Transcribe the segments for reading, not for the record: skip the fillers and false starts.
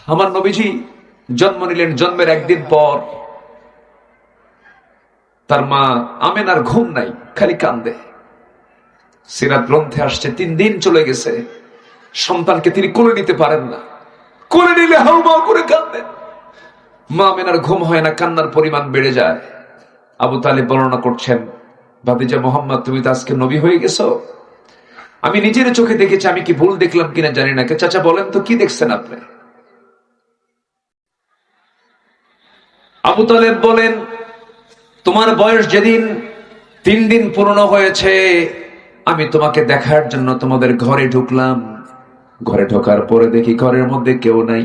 আমার নবীজি জন্ম নিলেন, জন্মের একদিন পর তার মা আমেনার ঘুম নাই, খালি কান্দে। সিরাত গ্রন্থে আসছে 3 দিন চলে গেছে, সন্তানকে তিনি কোলে নিতে পারেন না। কোলে নিলে হাউমাউ করে কাঁদেন। মা আমেনার ঘুম হয় না, কান্নার পরিমাণ বেড়ে যায়। আবু তালিব বর্ণনা করছেন, ভাতিজা মোহাম্মদ, তুমি তো আজকে নবী হয়ে গেছো। আমি নিজের চোখে দেখেছি, আমি কি ভুল দেখলাম কিনা জানি না। চাচা বলেন তো, কি দেখছেন আপনি? আবু তালেব বলেন, তোমার বয়স যেদিন 3 দিন পূর্ণ হয়েছে, আমি তোমাকে দেখার জন্য তোমাদের ঘরে ঢুকলাম। ঘরে ঢোকার পরে দেখি ঘরের মধ্যে কেউ নাই।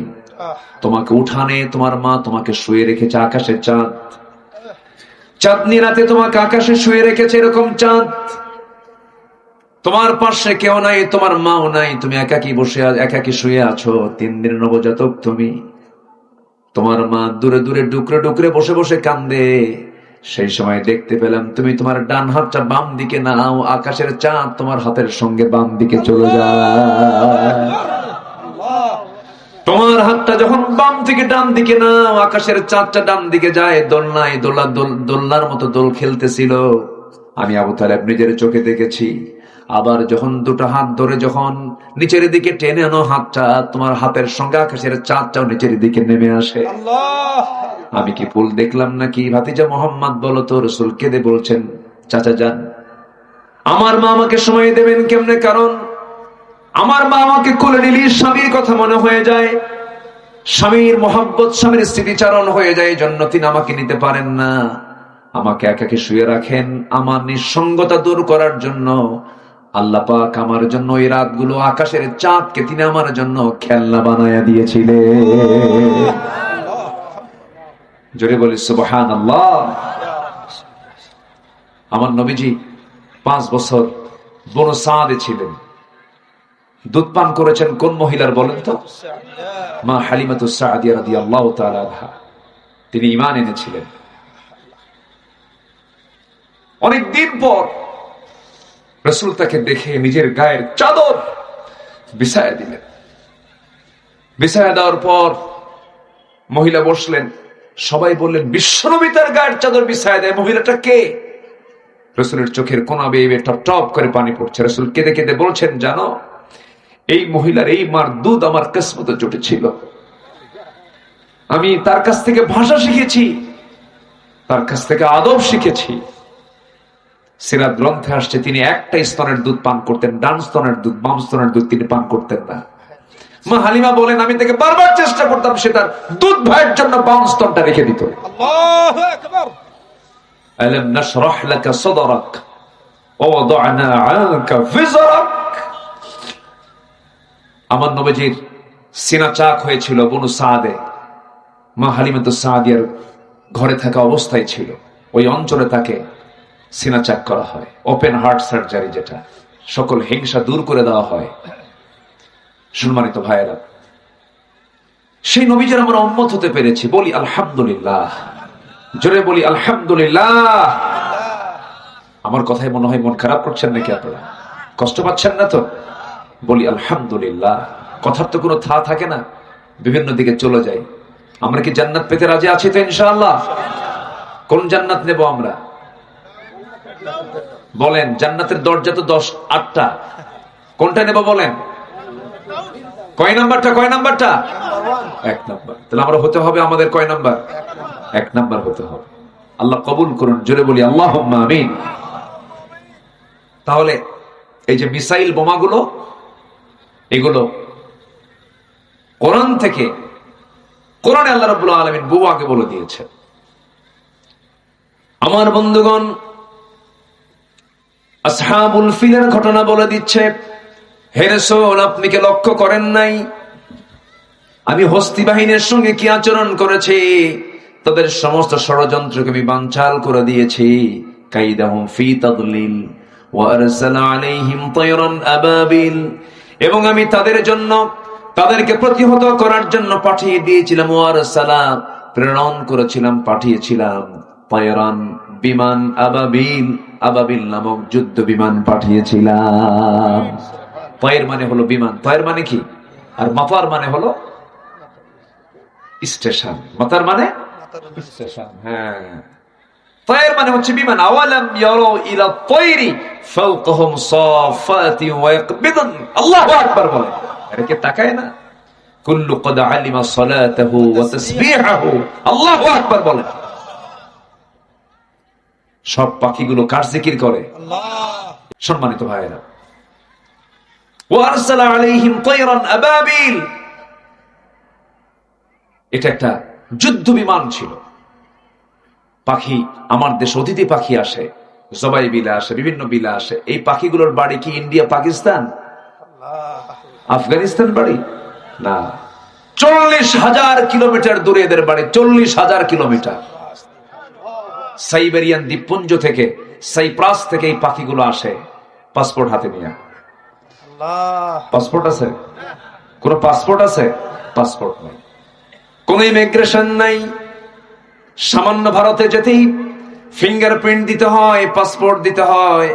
তোমাকে উঠানে তোমার মা তোমাকে শুয়ে রেখেছে, আকাশের চাঁদ। চাঁদনি রাতে তোমাকে আকাশে শুয়ে রেখেছে, এরকম চাঁদ। তোমার পাশে কেউ নাই, তোমার মাও নাই, তুমি একাকি বসে একাকি শুয়ে আছো। 3 দিন নবজাতক তুমি। তোমার মা দূরে দূরে ডুকরে ডুকরে বসে বসে কান্দে। সেই সময় দেখতে পেলাম তুমি তোমার ডান হাতটা বাম দিকে নাও, আকাশের চাঁদ তোমার হাতের সঙ্গে বাম দিকে চলে যায়। তোমার হাতটা যখন বাম থেকে ডান দিকে নাও, আকাশের চাঁদটা ডান দিকে যায়। দোলনায় দোলনার মতো দোল খেলতেছিল। আমি আবু তালেব নিজের চোখে দেখেছি। আবার যখন দুটো হাত ধরে যখন নিচের দিকে টেনে আনো হাতটা, তোমার হাতের সঙ্গে আকাশের চাঁদটাও নিচের দিকে নেমে আসে। আমি কি ভুল দেখলাম নাকি? ভাতিজা মোহাম্মদ বলো তো। রাসূল কেঁদে বলছেন, চাচা যান, আমার মা আমাকে সময় দেবেন কেমনে? কারণ আমার মা আমাকে কোলে নিলে স্বামীর কথা মনে হয়ে যায়, স্বামীর মহব্বত, স্বামীর স্মৃতিচারণ হয়ে যায়। এই জন্য তিনি আমাকে নিতে পারেন না, আমাকে একাকে শুয়ে রাখেন। আমার নিঃসঙ্গতা দূর করার জন্য আল্লাহ পাক আমার জন্য এই রাতগুলো আকাশের চাঁদকে তিনি আমার জন্য খেলনা বানায়া দিয়েছিলেন। জোরে বলি সুবহানাল্লাহ। আমার নবীজি 5 বছর বনু সাদে ছিলেন। দুধ পান করেছেন কোন মহিলার বলেন তো? মা হালিমাতুস সাদিয়া রাদিয়াল্লাহু তাআলা আনহা। তিনি ঈমান এনেছিলেন। অনেক দিন পর রাসূল তাকে দেখে নিজের গায়ের চাদর বিছায়া দিলেন। বিছায়া দেওয়ার পর মহিলা বসলেন। সবাই বললেন, বিশ্বনবী তার গায়ের চাদর বিছায়া দেয়, মহিলাটা কে? রাসূলের চোখের কোনা বেয়ে টপ টপ করে পানি পড়ছে। রাসূল কেঁদে কেঁদে বলছেন, জানো, এই মহিলার এই মার দুধ আমার কিসমতে জুটেছিল। আমি তার কাছ থেকে ভাষা শিখেছি, তার কাছ থেকে আদব শিখেছি। সিরাত গ্রন্থে আসছে তিনি একটা স্তনের দুধ পান করতেন, ডান স্তনের দুধ, বাম স্তনের দুধ তিনি পান করতেন না। মা হালিমা বলেন, আমি তাকে বারবার চেষ্টা করতাম, সে তার দুধ ভাইয়ের জন্য বাম স্তনটা রেখে দিত। আল্লাহু আকবার। আলাম নাশরাহ লাকা সাদরাক ওয়া ওয়াদা'না আনকা ফিজরাক। আমার নবীজির সিনা চাক হয়েছিল বনু সাদে। মা হালিমাতুস সাদিয়ার ঘরে থাকা অবস্থায় ছিল। ওই অঞ্চলে তাকে সিনা চাক করা হয়, ওপেন হার্ট সার্জারি, যেটা সকল হিংসা দূর করে দেওয়া হয়। সম্মানিত ভাইয়েরা, সেই নবীজির আমরা উম্মত হতে পেরেছি, বলি আলহামদুলিল্লাহ। জোরে বলি আলহামদুলিল্লাহ। আমার কথায় মনে হয় মন খারাপ করছেন নাকি আপনারা? কষ্ট পাচ্ছেন না তো? বলি আলহামদুলিল্লাহ। কথার তো কোনো থা থাকে না, বিভিন্ন দিকে চলে যায়। আমরা কি জান্নাত পেতে রাজি আছি তো ইনশাআল্লাহ? কোন জান্নাত নেব আমরা? বলেন, জান্নাতের দরজা তো 8টা, কোনটা নেব বলেন? কয় নাম্বারটা? কয় নাম্বারটা? 1 নাম্বার। তাহলে আমরা হতে হবে আমাদের কয় নাম্বার? 1 নাম্বার হতে হবে। আল্লাহ কবুল করুন। জোরে বলি আল্লাহুম্মা আমিন। তাহলে এই যে মিসাইল বোমাগুলো, এগুলো কোরআন থেকে, কোরআনে আল্লাহ রাব্বুল আলামিন বহু আগে বলে দিয়েছে। আমার বন্ধুগণ, আসহাবুল ফিলের ঘটনা বলে দিচ্ছে, হে রাসূল, আপনি কি লক্ষ্য করেন নাই আমি হস্তি বাহিনীর সঙ্গে কি আচরণ করেছি? তাদের সমস্ত ষড়যন্ত্রকে আমি বানচাল করে দিয়েছি। কাইদাহুম ফি তাদলিল ওয়া আরসালা আলাইহিম তায়রান আবাবিল। এবং আমি তাদের জন্য, তাদেরকে প্রতিহত করার জন্য পাঠিয়ে দিয়েছিলাম, ওয়া আরসালা, প্রেরণ করেছিলাম, পাঠিয়েছিলাম, তায়রান, বিমান, আবাবিল, আবাবিল নামক যুদ্ধ বিমান পাঠিয়েছিলাম। তায়ের মানে হলো বিমান, তায়ের মানে কি, আর মাতার মানে হলো স্টেশন, মাতার মানে স্টেশন। হ্যাঁ, তায়ের মানে হচ্ছে বিমান। আওয়ালাম ইয়ারাউ ইলা তায়রি ফাওকাহুম সাফাতি ওয়া ইয়াকবিদুন। আল্লাহু আকবার বলেন, এরা কি তাকায় না? কুল্লু ক্বাদ আলিমা সালাতাহু ওয়া তাসবিহাহু। আল্লাহু আকবার বলেন। সব পাখিগুলো কার জিকির করে? আল্লাহ। সম্মানিত ভাইয়েরা, ওয়া আরসালা আলাইহিম তায়রান আবাবিল, এটা একটা যুদ্ধ বিমান ছিল। পাখি, আমার দেশে অতিথি পাখি আসে, জবাই বিলা আসে, বিভিন্ন বিলা আসে। এই পাখিগুলোর বাড়ি কি ইন্ডিয়া, পাকিস্তান, আফগানিস্তান বাড়ি? না, 40,000 কিলোমিটার দূরে এদের বাড়ি। 40,000 কিলোমিটার। সাইবেরিয়ান দ্বীপপুঞ্জ থেকে, সাইপ্রাস থেকে এই পাখিগুলো আসে পাসপোর্ট হাতে নিয়ে। পাসপোর্ট আছে? কোন পাসপোর্ট আছে? পাসপোর্ট নেই, কোন ইমিগ্রেশন নাই। সামান্য ভারতে যেতেই ফিঙ্গারপ্রিন্ট দিতে হয়, পাসপোর্ট দিতে হয়,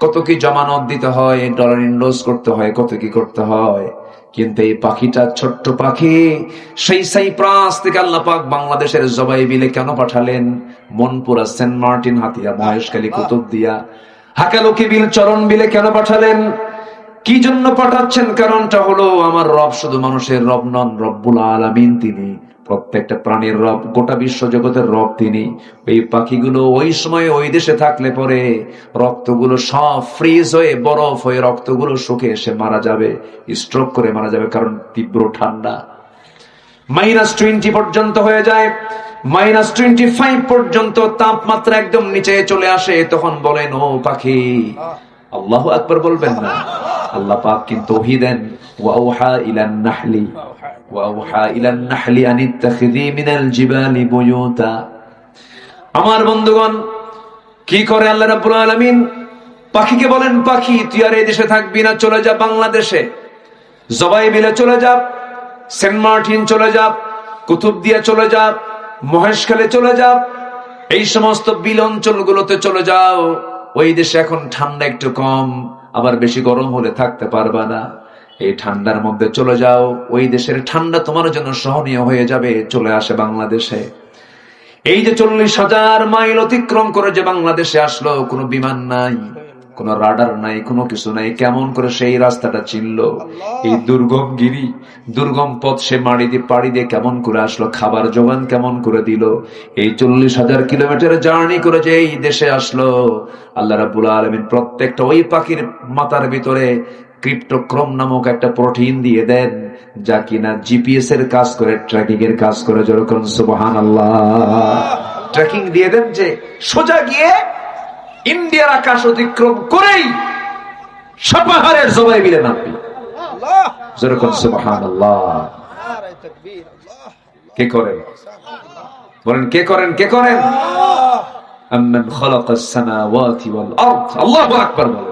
কত কি জমানত দিতে হয়, ডলার ইনভেস্ট করতে হয়, কত কি করতে হয়। কিন্তু এই পাখিটা, ছোট্ট পাখি, সেই সাইপ্রাস থেকে আল্লাহ পাক বাংলাদেশের জবাই বিলে কেন পাঠালেন? মনপুরা, সেন্ট মার্টিন, হাতিয়া, মহেশখালী, কুতুবদিয়া, হাকালুকি বিল, চরণ বিলে কেন পাঠালেন? কি জন্য পাঠাচ্ছেন? কারণটা হলো, আমার রব শুধু মানুষের রব নন, রব্বুল আলামিন তিনি, প্রত্যেকটা প্রাণীর রব, গোটা বিশ্ব জগতের রব তিনি। এই পাখিগুলো ওই সময় ওই দেশে থাকলে পরে রক্তগুলো সব ফ্রিজ হয়ে, বরফ হয়ে রক্তগুলো শুকে এসে মারা যাবে, স্ট্রোক করে মারা যাবে, কারণ তীব্র ঠান্ডা। -20 পর্যন্ত হয়ে যায়, -25 পর্যন্ত তাপমাত্রা একদম নিচে চলে আসে। তখন বলেন, ও পাখি, আল্লাহু আকবার বলবেন না? আল্লাহ পাক কিন্তু ওহী দেন, ওয়াউহা ইলান নাহলি ওয়াউহা ইলান নাহলি আনিত্তাখিযি মিনাল জিবালি বুয়ুতা। আমার বন্ধুগণ, কি করে আল্লাহ রাব্বুল আলামিন? পাখিকে বলেন, পাখি তুই আর এই দেশে থাকবি না, চলে যা বাংলাদেশে, জবাই বিলে চলে যা, সেন্ট মার্টিন চলে যা, কুতুবদিয়া চলে যা, মহেশখালী চলে যা, এই সমস্ত বিল অঞ্চলগুলোতে চলে যাও। ওই দেশে এখন ঠান্ডা একটু কম, আবার বেশি গরম হলে থাকতে পারবা না। এই ঠান্ডার মধ্যে চলে যাও, ওই দেশের ঠান্ডা তোমার জন্য সহনীয় হয়ে যাবে, চলে আসে বাংলাদেশে। এই যে 40,000 মাইল অতিক্রম করে যে বাংলাদেশে আসলো, কোনো বিমান নাই, কোন রাডার নাই, কোনো কিছু নাই, কেমন করে সেই রাস্তাটা চিনলো? এই দুর্গম গিরি, দুর্গম পথ সে পাড়ি দিয়ে কেমন করে আসলো? খাবার জোগান কেমন করে দিল? এই 40,000 কিলোমিটার জার্নি করে যে এই দেশে আসলো, আল্লাহ রাব্বুল আলামিন প্রত্যেকটা ওই পাখির মাথার ভিতরে ক্রিপ্টোক্রোম নামক একটা প্রোটিন দিয়ে দেন, যা কিনা জিপিএস এর কাজ করে, ট্র্যাকিং এর কাজ করে। যেরকম সুবহানাল্লাহ, ট্র্যাকিং দিয়ে দেন যে সোজা গিয়ে ইন্ডিয়ার আকাশ অতিক্রম করেই সাপাহারের জবাই বিলে নামবে। যেরকম সুবহানাল্লাহ। কে করেন? বলেন, কে করেন? কে করেন? আম্মান খালাকাস সামাওয়াতি ওয়াল আরদ। আল্লাহু আকবার বলেন।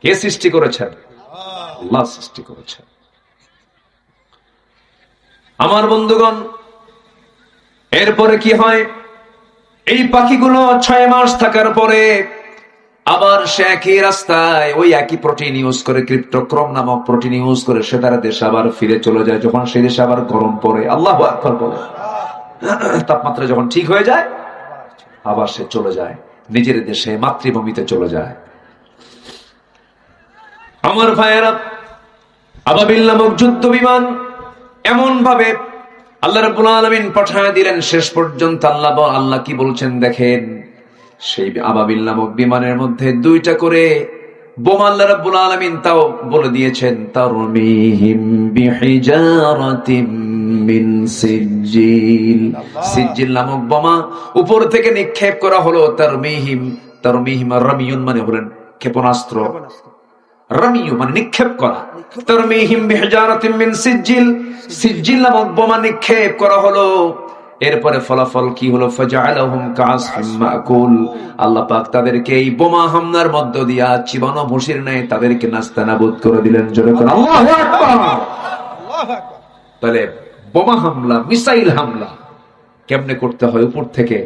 কে সৃষ্টি করেছেন? আল্লাহ সৃষ্টি করেছেন। আমার বন্ধুগণ, এরপরে কি হয়? এই পাখিগুলো 6 মাস থাকার পরে আবার সে একই রাস্তায় ওই একই প্রোটিন ইউজ করে, ক্রিপ্টোক্রোম নামক প্রোটিন ইউজ করে সে তার দেশে আবার ফিরে চলে যায়। যখন সেই দেশে আবার গরম পড়ে, আল্লাহু আকবার বলে, তাপমাত্রা যখন ঠিক হয়ে যায়, আবার সে চলে যায় নিজের দেশে, মাতৃভূমিতে চলে যায়। আমার ভাইয়েরা, আবাবিল নামক যুদ্ধ বিমান এমন ভাবে আল্লাহ রাব্বুল আলামিন পাঠিয়ে দিলেন, শেষ পর্যন্ত আল্লাহ কি বলছেন দেখেন। সেই আবাবিল নামক বিমানের মধ্যে 2টা করে বোমা আল্লাহ রাব্বুল আলামিন তাও বলে দিয়েছেন, তারমিহিম বিহিজারাতিম মিন সিজ্জিল। সিজ্জিল নামক বোমা উপর থেকে নিক্ষেপ করা হলো। তারমিহিম, রামিয়ুন মানে হলেন ক্ষেপণাস্ত্র, রামিয়ু মানে নিক্ষেপ করা। তারমিহিম বিহিজারাতিম মিন সিজ্জিল, সিজ্জিল নামক বোমা নিক্ষেপ করা হলো। এরপরে ফলাফল কি হলো? ফাজআলাহুম কাআসফিম মাকুল। আল্লাহ পাক তাদেরকে এই বোমা হামলার মধ্য দিয়া চিবানো ভুসির ন্যায় তাদেরকে নাস্তানাবুদ করে দিলেন। জোরে করে আল্লাহু আকবার। তাহলে বোমা হামলা, মিসাইল হামলা কেমনে করতে হয়, উপর থেকে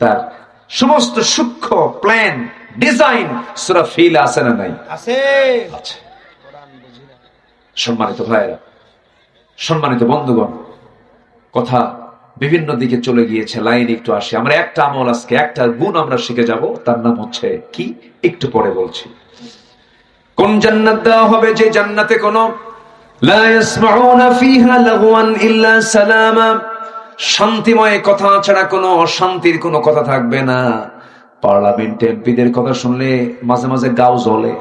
তার সমস্ত সূক্ষ্ম প্ল্যান, ডিজাইন সূরা ফিল আছে না নাই? আছে। সম্মানিত ভাইরা, সম্মানিত বন্ধুগণ, কথা বিভিন্ন দিকে চলে গিয়েছে, লাইন একটু আসে। আমরা একটা আমল, আজকে একটা গুণ আমরা শিখে যাব, তার নাম হচ্ছে কি, একটু পরে বলছি। কোন জান্নাত দেওয়া হবে যে জান্নাতে কোনো লা ইয়াসমাউনা ফিহা লাগওয়ান ইল্লা সালামা, শান্তিময় কথা ছাড়া কোনো অশান্তির কোনো কথা থাকবে না। পার্লামেন্টে এমপিদের কথা শুনলে মাঝে মাঝে গাও জ্বলে,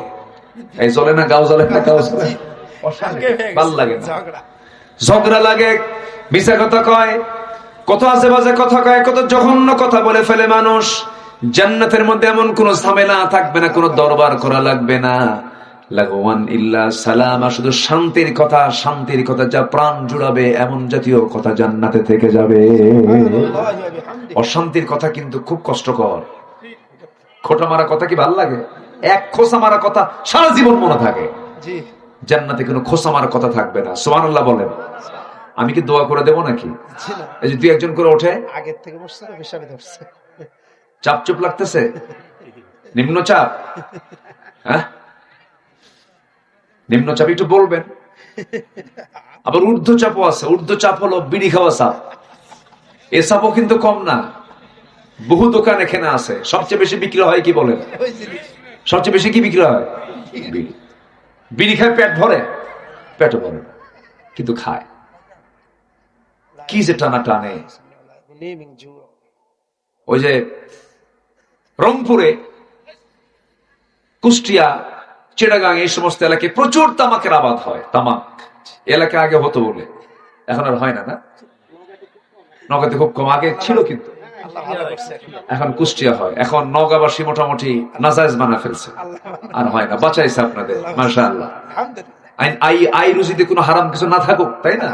এই জ্বলে না, গাও জ্বলে না, গাও জ্বলে, ভাল লাগে না, ঝগড়া লাগে, মিছা কথা কয়, কত আজে বাজে কথা কয়, কত জঘন্য কথা বলে ফেলে মানুষ। জান্নাতের মধ্যে এমন কোন ঝামেলা থাকবে না, কোন দরবার করা লাগবে না। লাগওয়ান ইল্লা সালামা, শুধু শান্তির কথা, শান্তির কথা যা প্রাণ জুড়াবে এমন জাতীয় কথা জান্নাতে থেকে যাবে। অশান্তির কথা কিন্তু খুব কষ্টকর। খোঁটা মারা কথা কি ভাল লাগে? এক খোসা মারা কথা সারা জীবন মনে থাকে। জান্নাতে কোনো খোসা মারা কথা থাকবে না। সুবহানাল্লাহ বলেন। আমি কি দোয়া করে দেবো নাকি? এই যে দুই একজন করে ওঠে, আগের থেকে চাপ চুপ লাগতেছে, নিম্নচাপ, হ্যাঁ নিম্নচাপ একটু বলবেন। আবার ঊর্ধ্বচাপও আছে। ঊর্ধ্বচাপ হলো বিড়ি খাওয়া চাপ। এ চাপও কিন্তু কম না, বহু দোকান এখানে আছে। সবচেয়ে বেশি বিক্রি হয় কি বলেন? সবচেয়ে বেশি কি বিক্রি হয়? বিড়ি। বিড়ি খায় পেট ভরে? পেটও ভরে না, কিন্তু খায়। কি যে টানা টানে। ওই যে রংপুরে, কুষ্টিয়া, চিটাগাং, এই সমস্ত এলাকায় প্রচুর তামাকের আবাদ হয়। তামাক এলাকা আগে হতো বলে, এখন আর হয় না। না, নগাতে খুব কম, আগে ছিল কিন্তু এখন কুষ্টিয়া হয়। এখন নগাবাসী মোটামুটি নাজায়েজ বানা ফেলছে, আর হয় না। বাঁচাইছে আপনাদের, মাশাআল্লাহ। আই রুজিতে কোনো হারাম কিছু না থাকুক, তাই না?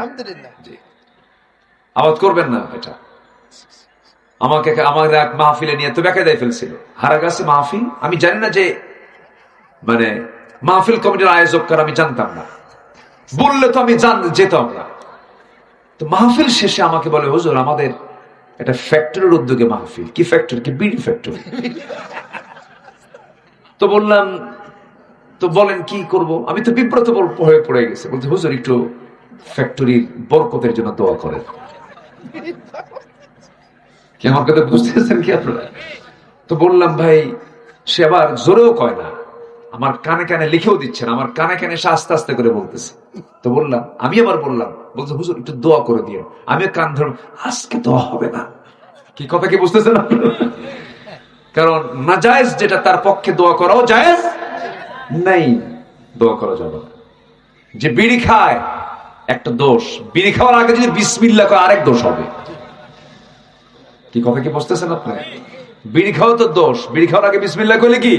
আবাদ করবেন না এটা। আমাদের এক মাহফিলে নিয়ে তো বেকায়দায় ফেলছিল। হারাগাছে মাহফিল, আমি জানি না যে মানে মাহফিল কমিটির আয়োজক কার, আমি জানতাম না। বললে তো আমি যেতাম না। তো মাহফিল শেষে আমাকে বলে, হুজুর আমাদের একটা ফ্যাক্টরির উদ্যোগে মাহফিল। কি ফ্যাক্টরি? কি বিড়ি ফ্যাক্টরি। তো বললাম, তো বলেন কি করব? আমি তো বিব্রত হয়ে পড়ে গেছে। বলতে, হুজুর একটু ফ্যাক্টরির বরকতের জন্য দোয়া করেন। কি আমার কথা বুঝতেছেন কি আপনারা? তো বললাম, ভাই, সে আবার জোরেও কয় না, আমার কানে কানে লিখেও দিচ্ছেন, আমার কানে কানে সে আস্তে আস্তে করে বলতেছে। তো বললাম, আমি আবার বললাম, বলছে হুজুর একটু দোয়া করে দিও। আমি কান ধরুন, আজকে দোয়া হবে না। কি কথা কি বুঝতেছেন? কারণ নাজায়েজ যেটা, তার পক্ষে দোয়া করাও জায়েজ নাই, দোয়া করা যাবে না। যে বিড়ি খায় একটা দোষ, বিড়ি খাওয়ার আগে যদি বিসমিল্লাহ করে আরেক দোষ হবে। কি কথা কি বুঝতেছেন আপনি? বিড়ি খাওয়া তো দোষ, বিড়ি খাওয়ার আগে বিসমিল্লাহ করলে কি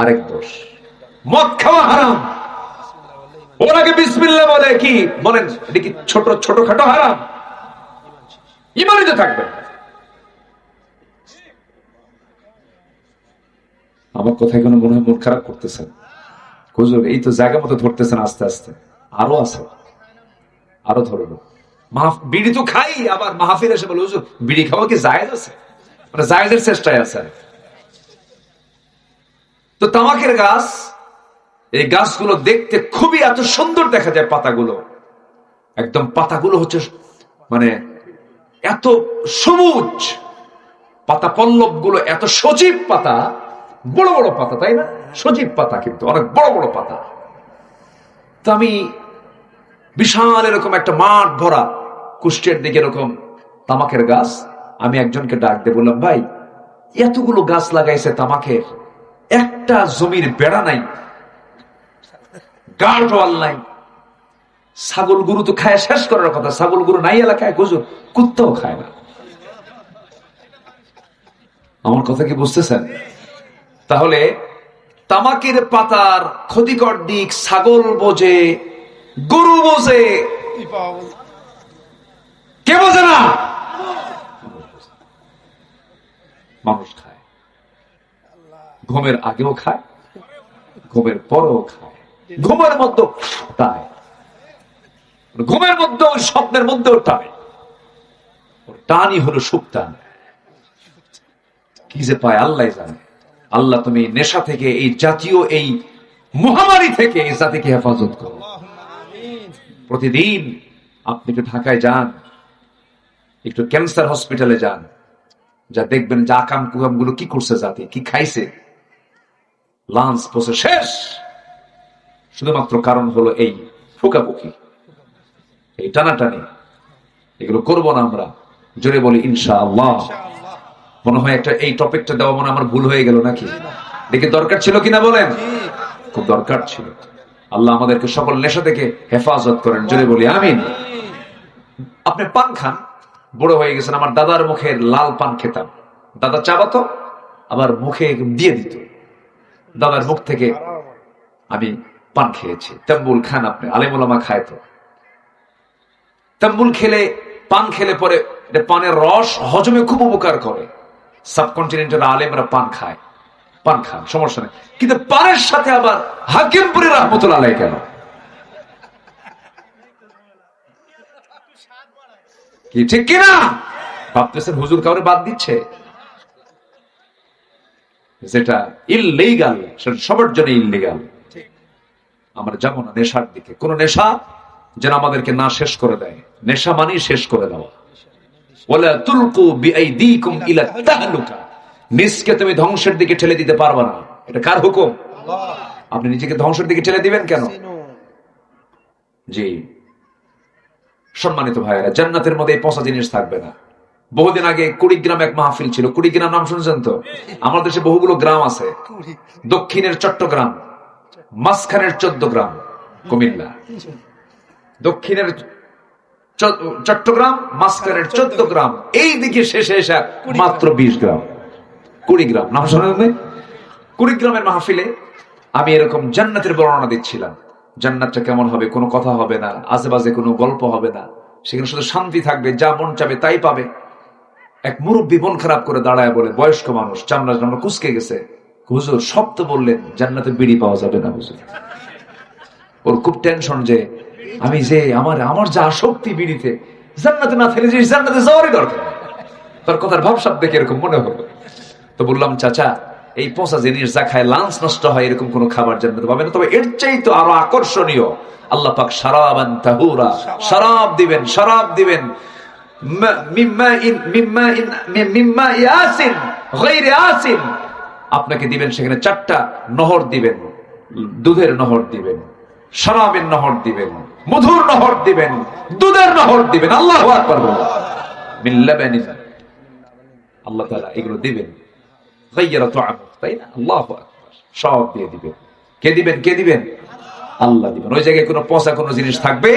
আরেক দোষ। মদ খাওয়া হারাম, ওর আগে বিসমিল্লাহ বলে কি বলেন, এটা কি ছোটখাটো হারাম? ইমানে থাকবে। আমার কথায় কোনো মনে হয় মন খারাপ করতেছেন? হুজুর এই তো জায়গা মতো ধরতেছেন, আস্তে আস্তে আরো আছে, আরো ধরবো। বিড়ি তো খাই, আবার মাহফিল এসে বলে হুজুর বিড়ি খাওয়া কি জায়েজ আছে? মানে জায়েজের চেষ্টায় আছে। তো তামাকের গাছ, এই গাছগুলো দেখতে খুবই এত সুন্দর দেখা যায়। পাতাগুলো একদম, পাতাগুলো হচ্ছে মানে এত সবুজ, পাতা পল্লব গুলো এত সজীব পাতা, বড় বড় পাতা, তাই না? সজীব পাতা, কিন্তু অনেক বড় বড় পাতা। তো আমি বিশাল এরকম একটা মাঠ ভরা, কুষ্টিয়ার দিকে এরকম তামাকের গাছ। আমি একজনকে ডাক দিয়ে বললাম, ভাই এতগুলো গাছ লাগাইছে তামাকের, একটা জমির বেড়া নাই, গার্ড ওয়াল নাই। ছাগল গরু তো খায় শেষ করার কথা, ছাগল গরু নাই এলাকায়, হুজুর কুত্তাও খায় না। আমার কথা কি বুঝতেছেন? তাহলে তামাকের পাতার ক্ষতিকর দিক ছাগল বোঝে, গরু বোঝে, কে বোঝে না? মানুষ খায়, ঘুমের আগেও খায়, ঘুমের পরেও খায়, ঘুমের মধ্যে টায়, ঘুমের মধ্যে ওই স্বপ্নের মধ্যেও টায়। টানই হলো সুক্তান। কি যে পায় আল্লাহ জানে। আল্লাহ তুমি নেশা থেকে, এই জাতীয় এই মহামারী থেকে এই জাতিকে হেফাজত করো। প্রতিদিন আপনি একটু ঢাকায় যান, একটু ক্যান্সার হসপিটালে যান, যা দেখবেন যে আকাম কুকাম গুলো কি করছে, জাতি কি খাইছে, লাঞ্চ পচে শেষ। শুধুমাত্র কারণ হলো এই ফুকাফুকি, এই টানাটানি। এগুলো করবো না আমরা। জোরে বলি ইনশাআল্লাহ। মনে হয় একটা এই টপিকটা দেওয়া মনে আমার ভুল হয়ে গেল নাকি? দেখে দরকার ছিল কিনা বলেন? খুব দরকার ছিল। আল্লাহ আমাদেরকে সকল নেশা থেকে হেফাজত করেন। জোরে বলি আমিন। আপনি পান খান, বড় হয়ে গেছেন। আমার দাদার মুখের লাল পান খেতাম। দাদা চাবাতো, আবার মুখে দিয়ে দিত। দাদার মুখ থেকে আমি পান খেয়েছি। তাম্বুল খান আপনি, আলেম ওলামা খায় তো। তাম্বুল খেলে, পান খেলে পরে পানের রস হজমে খুব উপকার করে। সাবকন্টিনেন্টের আলেমরা পান খায়, পান খান, সমস্যা নেই। কিন্তু পানের সাথে আবার হাকিমপুরি রহমতুল্লাহ আলাইহি কেন? কি ঠিক কিনা? ভাবতেছেন হুজুর কাউরে বাদ দিচ্ছে? যেটা ইললিগাল সেটা সবার জন্য ইললিগাল। আমরা যাবো না নেশার দিকে। কোন নেশা যেন আমাদেরকে না শেষ করে দেয়। নেশা মানেই শেষ করে দেওয়া। ওয়ালা তুলকু বিআইদিকুম ইলা তাহলুকা, নিজকে তুমি ধ্বংসের দিকে ঠেলে দিতে পারবে না। এটা কার হুকুম? আপনি নিজেকে ধ্বংসের দিকে ঠেলে দিবেন কেন? জি সম্মানিত ভাইয়েরা, জান্নাতের মধ্যে এই পচা জিনিস থাকবে না। বহুদিন আগে কুড়িগ্রাম এক মাহফিল ছিল। কুড়িগ্রাম নাম শুনছেন তো? আমাদের দেশে বহুগুলো গ্রাম আছে। দক্ষিণের চট্টগ্রাম, মাঝখানের 14 গ্রাম কুমিল্লা। দক্ষিণের চট্টগ্রাম, মাঝখানের 14 গ্রাম, এই দিকে শেষে এসে মাত্র 20 গ্রাম। কুড়িগ্রাম নাম শোনেন? কুড়িগ্রামের মাহফিলে আমি এরকম জান্নাতের বর্ণনা দিচ্ছিলাম। জান্নাতটা কেমন হবে, কোনো কথা হবে না, আজেবাজে কোনো গল্প হবে না, সেখানে শুধু শান্তি থাকবে, যা মন চাবে তাই পাবে। এক মুরব্বী মন খারাপ করে দাঁড়ায় বলে, বয়স্ক মানুষ, চামড়া চামড়া কুচকে গেছে, হুজুর সব তো বললেন জান্নাতে বিড়ি পাওয়া যাবে না হুজুর। ওর খুব টেনশন যে আমি যে আমার যা আসক্তি বিড়িতে, জান্নাতে না থাকলে যে জান্নাতে যাওয়ারই দরকার। তার কথার ভাবসাব দেখে এরকম মনে হলো। তো বললাম, চাচা এই পচা জিনিস যা খায় লাঞ্চ নষ্ট হয়, এরকম কোন খাবার জান্নাতে পাবে না। তবে এর চাই তো আরো আকর্ষণীয়, আল্লাহ পাক শারাবান তাহুরা, শরাব দিবেন, শরাব দিবেন, মিম্মা ইয়াসিন গায়রি আসিন, আপনাকে দিবেন সেখানে 4টা নহর দিবেন, দুধের নহর দিবেন, শরাবের নহর দিবেন, মধুর নহর দিবেন, দুধের নহর দিবেন। আল্লাহু আকবার বলুন। মিন লাবানিন, আল্লাহ তাআলা এগুলো দিবেন। গায়রা তুআম, তাই না? আল্লাহু আকবার। সব দিয়ে দিবেন। কে দিবেন? কে দিবেন? আল্লাহ দিবেন। ওই জায়গায় কোনো পচা কোনো জিনিস থাকবে?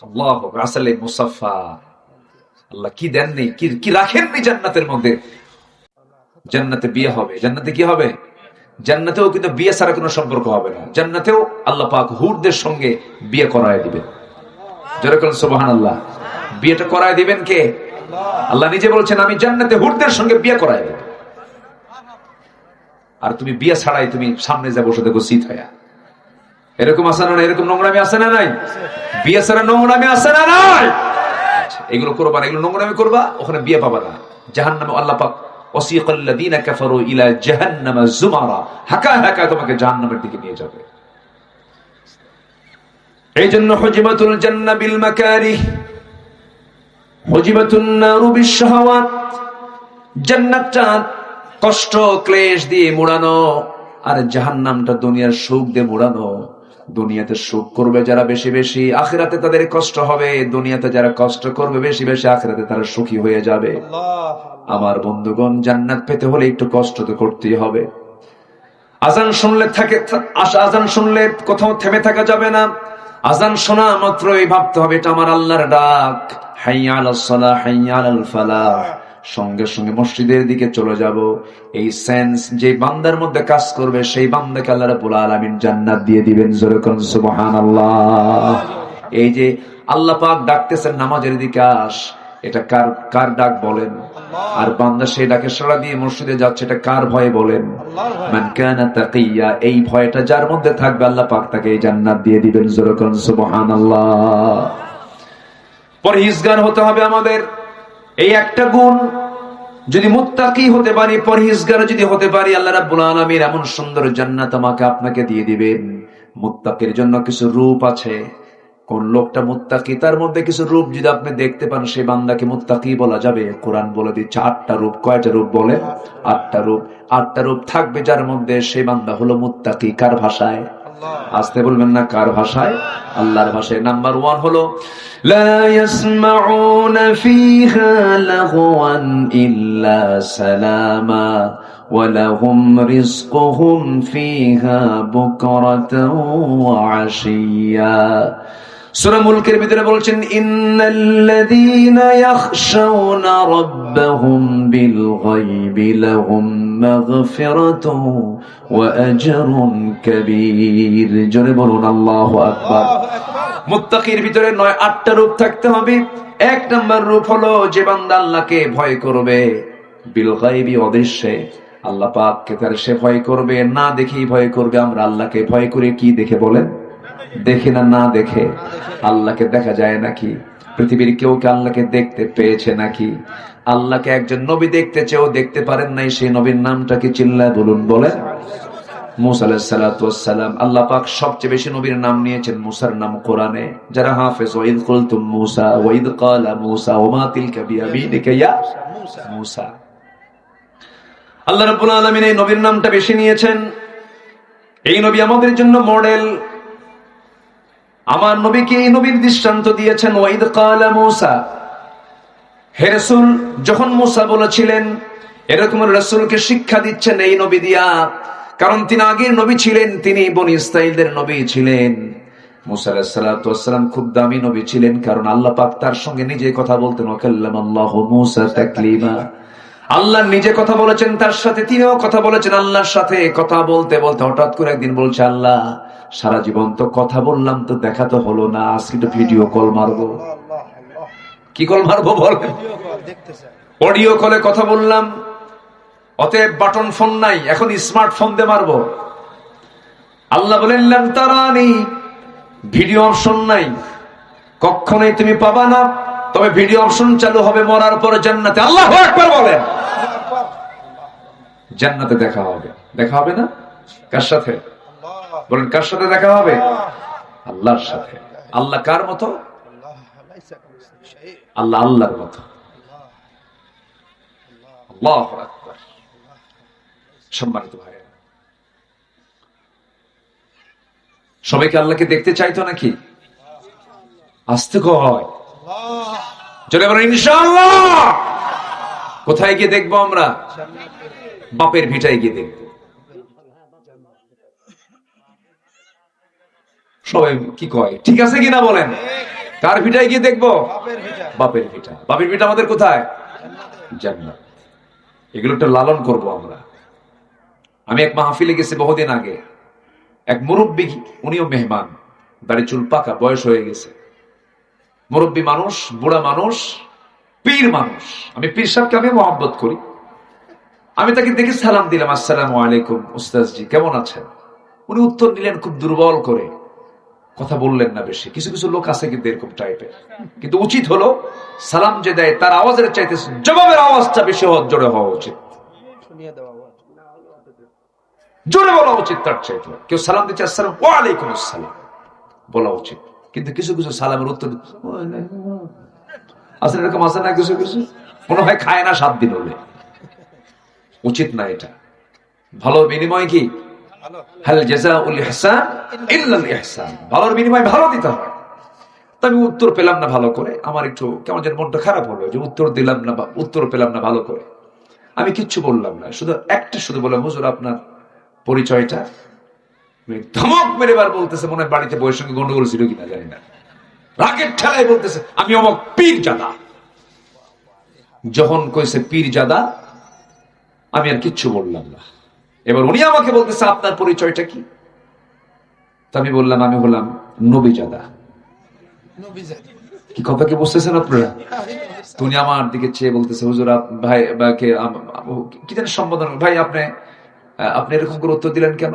আল্লাহু আকবার। আসলে মুসাফফা, আল্লাহ কি দেননি, কি রাখেননি জান্নাতের মধ্যে। জান্নাতে বিয়ে হবে। জান্নাতে কি হবে? জান্নাতেও কিন্তু বিয়ে ছাড়া কোনো সম্পর্ক হবে না। জান্নাতেও আল্লাহ পাক হুরদের সঙ্গে বিয়ে করায় দিবেন। যারা বলেন সুবহানাল্লাহ। বিয়েটা করায় দিবেন কে? আল্লাহ নিজে বলছেন, আমি জান্নাতে হুরদের সঙ্গে বিয়ে করায় দেব। আর তুমি বিয়ে ছাড়াই তুমি সামনে যা বসে দেখো শীত হয়া। এরকম আছে না? এরকম নোংরামি আছে না নাই? বিয়ে ছাড়া নোংরামি আছে না নাই? এগুলো করবা না, এগুলো নোংরামি করবা, ওখানে বিয়ে পাবা না। জাহান্নামে আল্লাহ পাক ওয়াসিকাল্লাযীনা কাফারু ইলা জাহান্নাম যুমারা, হাকা হাকা তোমাকে জাহান্নামের দিকে নিয়ে যাবে। এইজন্য হুজিবাতুল জান্নাহ বিল মাকারিহ, হুজিবাতুন নারু বিশ শাহাওয়াত। জান্নাতটা কষ্ট ক্লেশ দিয়ে মোড়ানো, আর জাহান্নামটা দুনিয়ার সুখ দিয়ে মোড়ানো। দুনিয়াতে সুখ করবে যারা বেশি বেশি, আখিরাতে তাদের কষ্ট হবে। দুনিয়াতে যারা কষ্ট করবে বেশি বেশি, আখিরাতে তারা সুখী হয়ে যাবে। আমার বন্ধুগণ, জান্নাত পেতে হলে একটু কষ্ট তো করতেই হবে। আজান শুনলে কোথাও থেমে থাকা যাবে না। আজান শোনা মাত্রই ভাবতে হবে এটা আমার আল্লাহর ডাক। হাইয়া আলাস সালাহ, হাইয়া আলাল ফালাহ। সঙ্গে সঙ্গে মসজিদের দিকে চলে যাব। এই সেন্স যে বান্দার মধ্যে কাজ করবে, সেই বান্দাকে আল্লাহ রাব্বুল আলামিন জান্নাত দিয়ে দিবেন। জোরে কোন সুবহানাল্লাহ। এই যে আল্লাহ পাক ডাকতেছেন নামাজের দিকে আস, এটা কার ডাক বলেন? আর বান্দা সেই ডাকে সাড়া দিয়ে মসজিদে যাচ্ছে, এটা কার ভয় বলেন? মান কানা তাকিয়া, এই ভয়টা যার মধ্যে থাকবে আল্লাহ পাক তাকে এই জান্নাত দিয়ে দিবেন। জোরে কোন সুবহানাল্লাহ। পরহেজগার হতে হবে আমাদের। এই একটা গুণ যদি মুত্তাকি হতে পারি, পরহেজগার যদি হতে পারি, আল্লাহ রাব্বুল আলামিন এমন সুন্দর জান্নাত আমাকে আপনাকে দিয়ে দিবেন। মুত্তাকির জন্য কিছু রূপ আছে। কোন লোকটা মুত্তাকি, তার মধ্যে কিছু রূপ যদি আপনি দেখতে পান, সে বান্দাকে মুত্তাকি বলা যাবে। কোরআন বলে দিচ্ছে 8টা রূপ। কয়টা রূপ বলে? 8টা রূপ। 8টা রূপ থাকবে যার মধ্যে, সে বান্দা হলো মুত্তাকি। কার ভাষায়? আসতে বলবেন না, কার ভাষায়? আল্লাহর ভাষায়। নাম্বার 1 হলো লা ইয়াসমাউনা ফিহা লাগওয়ান ইল্লা সালামা ওয়া লাহুম রিজকুহুম ফিহা বুকরাতাও ওয়া আশিয়া। সূরা মুলকের ভিতরে বলছেন ইন্নাল্লাযীনা ইয়াখশাউনা রাব্বাহুম বিল গায়বি লাহুম মাগফিরাতুন ওয়া আজরুন কাবীর। জোরে বলুন আল্লাহু আকবার। মুত্তাকির ভিতরে 8টা রূপ থাকতে হবে। 1 নাম্বার রূপ হলো যে বান্দা আল্লাহকে ভয় করবে বিল গায়বি, অদৃশ্যে। আল্লাহ পাককে তার সে ভয় করবে, না দেখেই ভয় করবে। আমরা আল্লাহকে ভয় করে কি দেখে বলেন? দেখে না, না দেখে। আল্লাহকে দেখা যায় নাকি? পৃথিবীর কেউ কি আল্লাহকে দেখতে পেয়েছে নাকি? আল্লাহকে একজন নবী দেখতে চেয়েও দেখতে পারেন নাই। সেই নবীর নামটা কি? চিল্লায় বলুন, বলেন। মুসা আলাইহিস সালাতু ওয়াস সালাম। আল্লাহ পাক সবচেয়ে বেশি নবীর নাম নিয়েছেন মুসার নাম কোরআনে। যারা হাফেজ, ওয়াইদ কুলতুম মুসা ওয়াইদ ক্বালা মুসা ওমা তিলকা বিয়ামিনিকা ইয়া মুসা। আল্লাহ রাব্বুল আলামিন এই নবীর নামটা বেশি নিয়েছেন। এই নবী আমাদের জন্য মডেল। আমার নবীকে এই নবীর দৃষ্টান্ত দিয়েছেন ওয়াইদ ক্বালা মুসা। হে রাসূল, যখন মুসা বলেছিলেন, এরকম রাসূলকে শিক্ষা দিচ্ছেন এই নবী দিয়া। কারণ তিনি আগের নবী ছিলেন, তিনি বনি ইসরাঈলদের নবী ছিলেন। মুসা আলাইহিস সালাতু ওয়াস সালাম খুব দামি নবী ছিলেন, কারণ আল্লাহ পাক তার সঙ্গে নিজে কথা বলতেন। ওয়া কাল্লামাল্লাহু মুসা তাকলিমা। আল্লাহ নিজে কথা বলেছেন তার সাথে, তিনিও কথা বলেছেন আল্লাহর সাথে। কথা বলতে বলতে হঠাৎ করে একদিন বলছে, আল্লাহ সারা জীবন তো কথা বললাম, তো দেখা তো হলো না, আজকে তো ভিডিও কল মারবো। কি কল মারবো বলেন? অডিও কলে কথা বললাম। অতএব বাটন ফোন নাই, এখন স্মার্টফোন দিয়ে মারবো। আল্লাহ বলেন লান তারানি, ভিডিও অপশন নাই, কখনোই তুমি পাবা না। তবে ভিডিও অপশন চালু হবে মরার পরে জান্নাতে। আল্লাহু আকবার বলেন। জান্নাতে দেখা হবে। দেখা হবে না? কার সাথে বলেন? কার সাথে দেখা হবে? আল্লাহর সাথে। আল্লাহ কার মতো? আল্লাহ আল্লাহর মতো। আল্লাহু আকবার। সম্মানিত ভাই, সবাইকে আল্লাহকে দেখতে চাইতো নাকি? আসতে কয় চলে বলেন ইনশাআল্লাহ। কোথায় গিয়ে দেখবো আমরা? বাপের ভিটায় গিয়ে দেখবো। সবাই কি কয়? ঠিক আছে কিনা বলেন? কার ভিটায় গিয়ে দেখবো? বাপের ভিটা। বাপের ভিটা আমাদের কোথায়? জান্নাত। এগুলো একটা লালন করবো আমরা। আমি এক মাহফিলে গেছি বহুদিন আগে। এক মুরব্বী, উনিও মেহমান, দাড়ি চুল পাকা, বয়স হয়ে গেছে, মুরব্বী মানুষ, বুড়া মানুষ, পীর মানুষ। আমি পীর সাহেবকে আমি মহব্বত করি। আমি তাকে দেখে সালাম দিলাম, আসসালামু আলাইকুম উস্তাদজি, কেমন আছেন? উনি উত্তর দিলেন খুব দুর্বল করে, কথা বললেন না বেশি। কিছু কিছু লোক আছে কিন্তু এরকম টাইপের। কিন্তু উচিত হলো সালাম যে দেয় তার আওয়াজের চাইতে জবাবের আওয়াজটা বেশি জোরে হওয়া উচিত, জোরে বলা উচিত তার চাইতে। কেউ সালাম দিচ্ছে আসসালাম ওয়া আলাইকুম আসসালাম বলা উচিত। কিন্তু কিছু কিছু সালামের উত্তর আসলে এরকম আছে না, কিছু কিছু মনে হয় খায় না 7 দিন হলে। উচিত না এটা। ভালো বিনিময় কি? হাল জাযাউল ইহসান ইল্লাল ইহসান। ভালোর বিনিময় ভালো দিতে হয়। তো আমি উত্তর পেলাম না ভালো করে, আমার একটু কেমন যেন মনটা খারাপ হলো যে উত্তর দিলাম না, উত্তর পেলাম না ভালো করে। আমি কিচ্ছু বললাম না, শুধু বললাম হুজুর আপনার পরিচয়টা। ধমক মেরে বার বলতেছে, মনে হয় বাড়িতে বইয়ের সঙ্গে গন্ডগোল ছিল কিনা জানি না, রাগের ঠেলায় বলতেছে আমি অমক পীরজাদা। যখন কইছে পীরজাদা, আমি আর কিচ্ছু বললাম না। এবার উনি আমাকে বলতেছে আপনার পরিচয়টা কি? তো আমি বললাম আমি হলাম নবীজাদা। কি কথা কি বুঝতেছেন আপনারা? তুমি আমার দিকে চেয়ে বলতেছে হুজুর ভাই কি জানি সম্বোধন, ভাই আপনি এরকম করে উত্তর দিলেন কেন?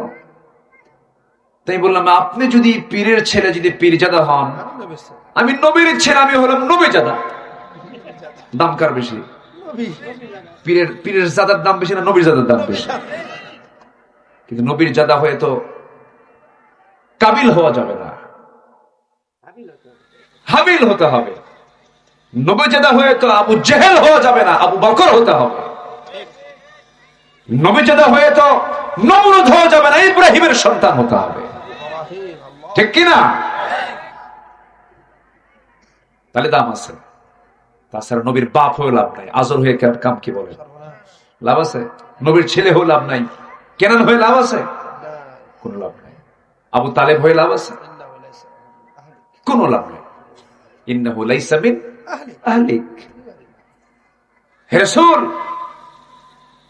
তাই বললাম আপনি যদি পীরের ছেলে, যদি পীরজাদা হন, আমি নবীর ছেলে, আমি হলাম নবীজাদা। দাম কার বেশি? পীরের জাদার দাম বেশি না নবীর জাদার দাম বেশি? কিন্তু নবীর জাদা হয়ে তো কাবিল হওয়া যাবে না। হাবিল হতে হবে। নবীজাদা হয়ে তো আবু জেহেল হওয়া যাবে না, আবু বকর হতে হবে। নবীজাদা হয়ে তো নমরুদ হওয়া যাবে না, ইব্রাহিমের সন্তান হতে হবে। ঠিক কিনা? তাহলে দাম আছে। তাছাড়া নবীর বাপ হয়ে লাভ নাই, আজর হয়ে কাম কি বলে লাভ আছে? নবীর ছেলে হয়ে লাভ নাই, কেনান হয়ে লাভ আছে? কোন লাভ নাই। আবু তালেব হয়ে লাভ আছে? কোন লাভ নাই। ইন্নাহু লাইসা মিন আহলিক। হে রাসূল,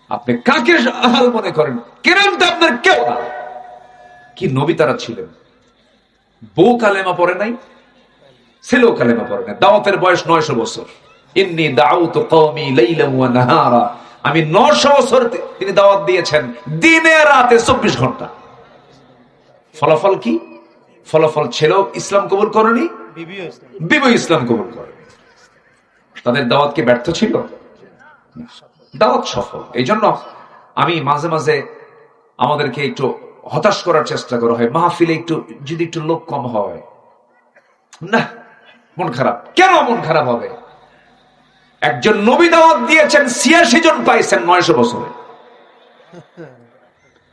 আপনি কাকে আহল মনে করেন? কেনান তো আপনার কেউ না। কি নবী তারা ছিলেন? বউ কালেমা পড়ে নাই, ছেলেও কালেমা পড়ে নাই। দাওয়াতের বয়স 900 বছর। ইন্নী দাউতু কওমি লাইলান ওয়া নাহারা। আমি 900 বছর তিনি দাওয়াত দিয়েছেন, দিনে রাতে 24 ঘন্টা। ফলাফল কি? ফলাফল ছেলেও ইসলাম কবুল করেনি, বিবিও ইসলাম কবুল করেনি। তাদের দাওয়াত কি ব্যর্থ ছিল? দাওয়াত সফল। এই জন্য আমি মাঝে মাঝে আমাদেরকে একটু হতাশ করার চেষ্টা করা হয়, মাহফিলে যদি একটু লোক কম হয় না, মন খারাপ। কেন মন খারাপ হবে? একজন নবী দাওয়াত দিয়েছেন, 86 জন পাইছেন 900 বছরে।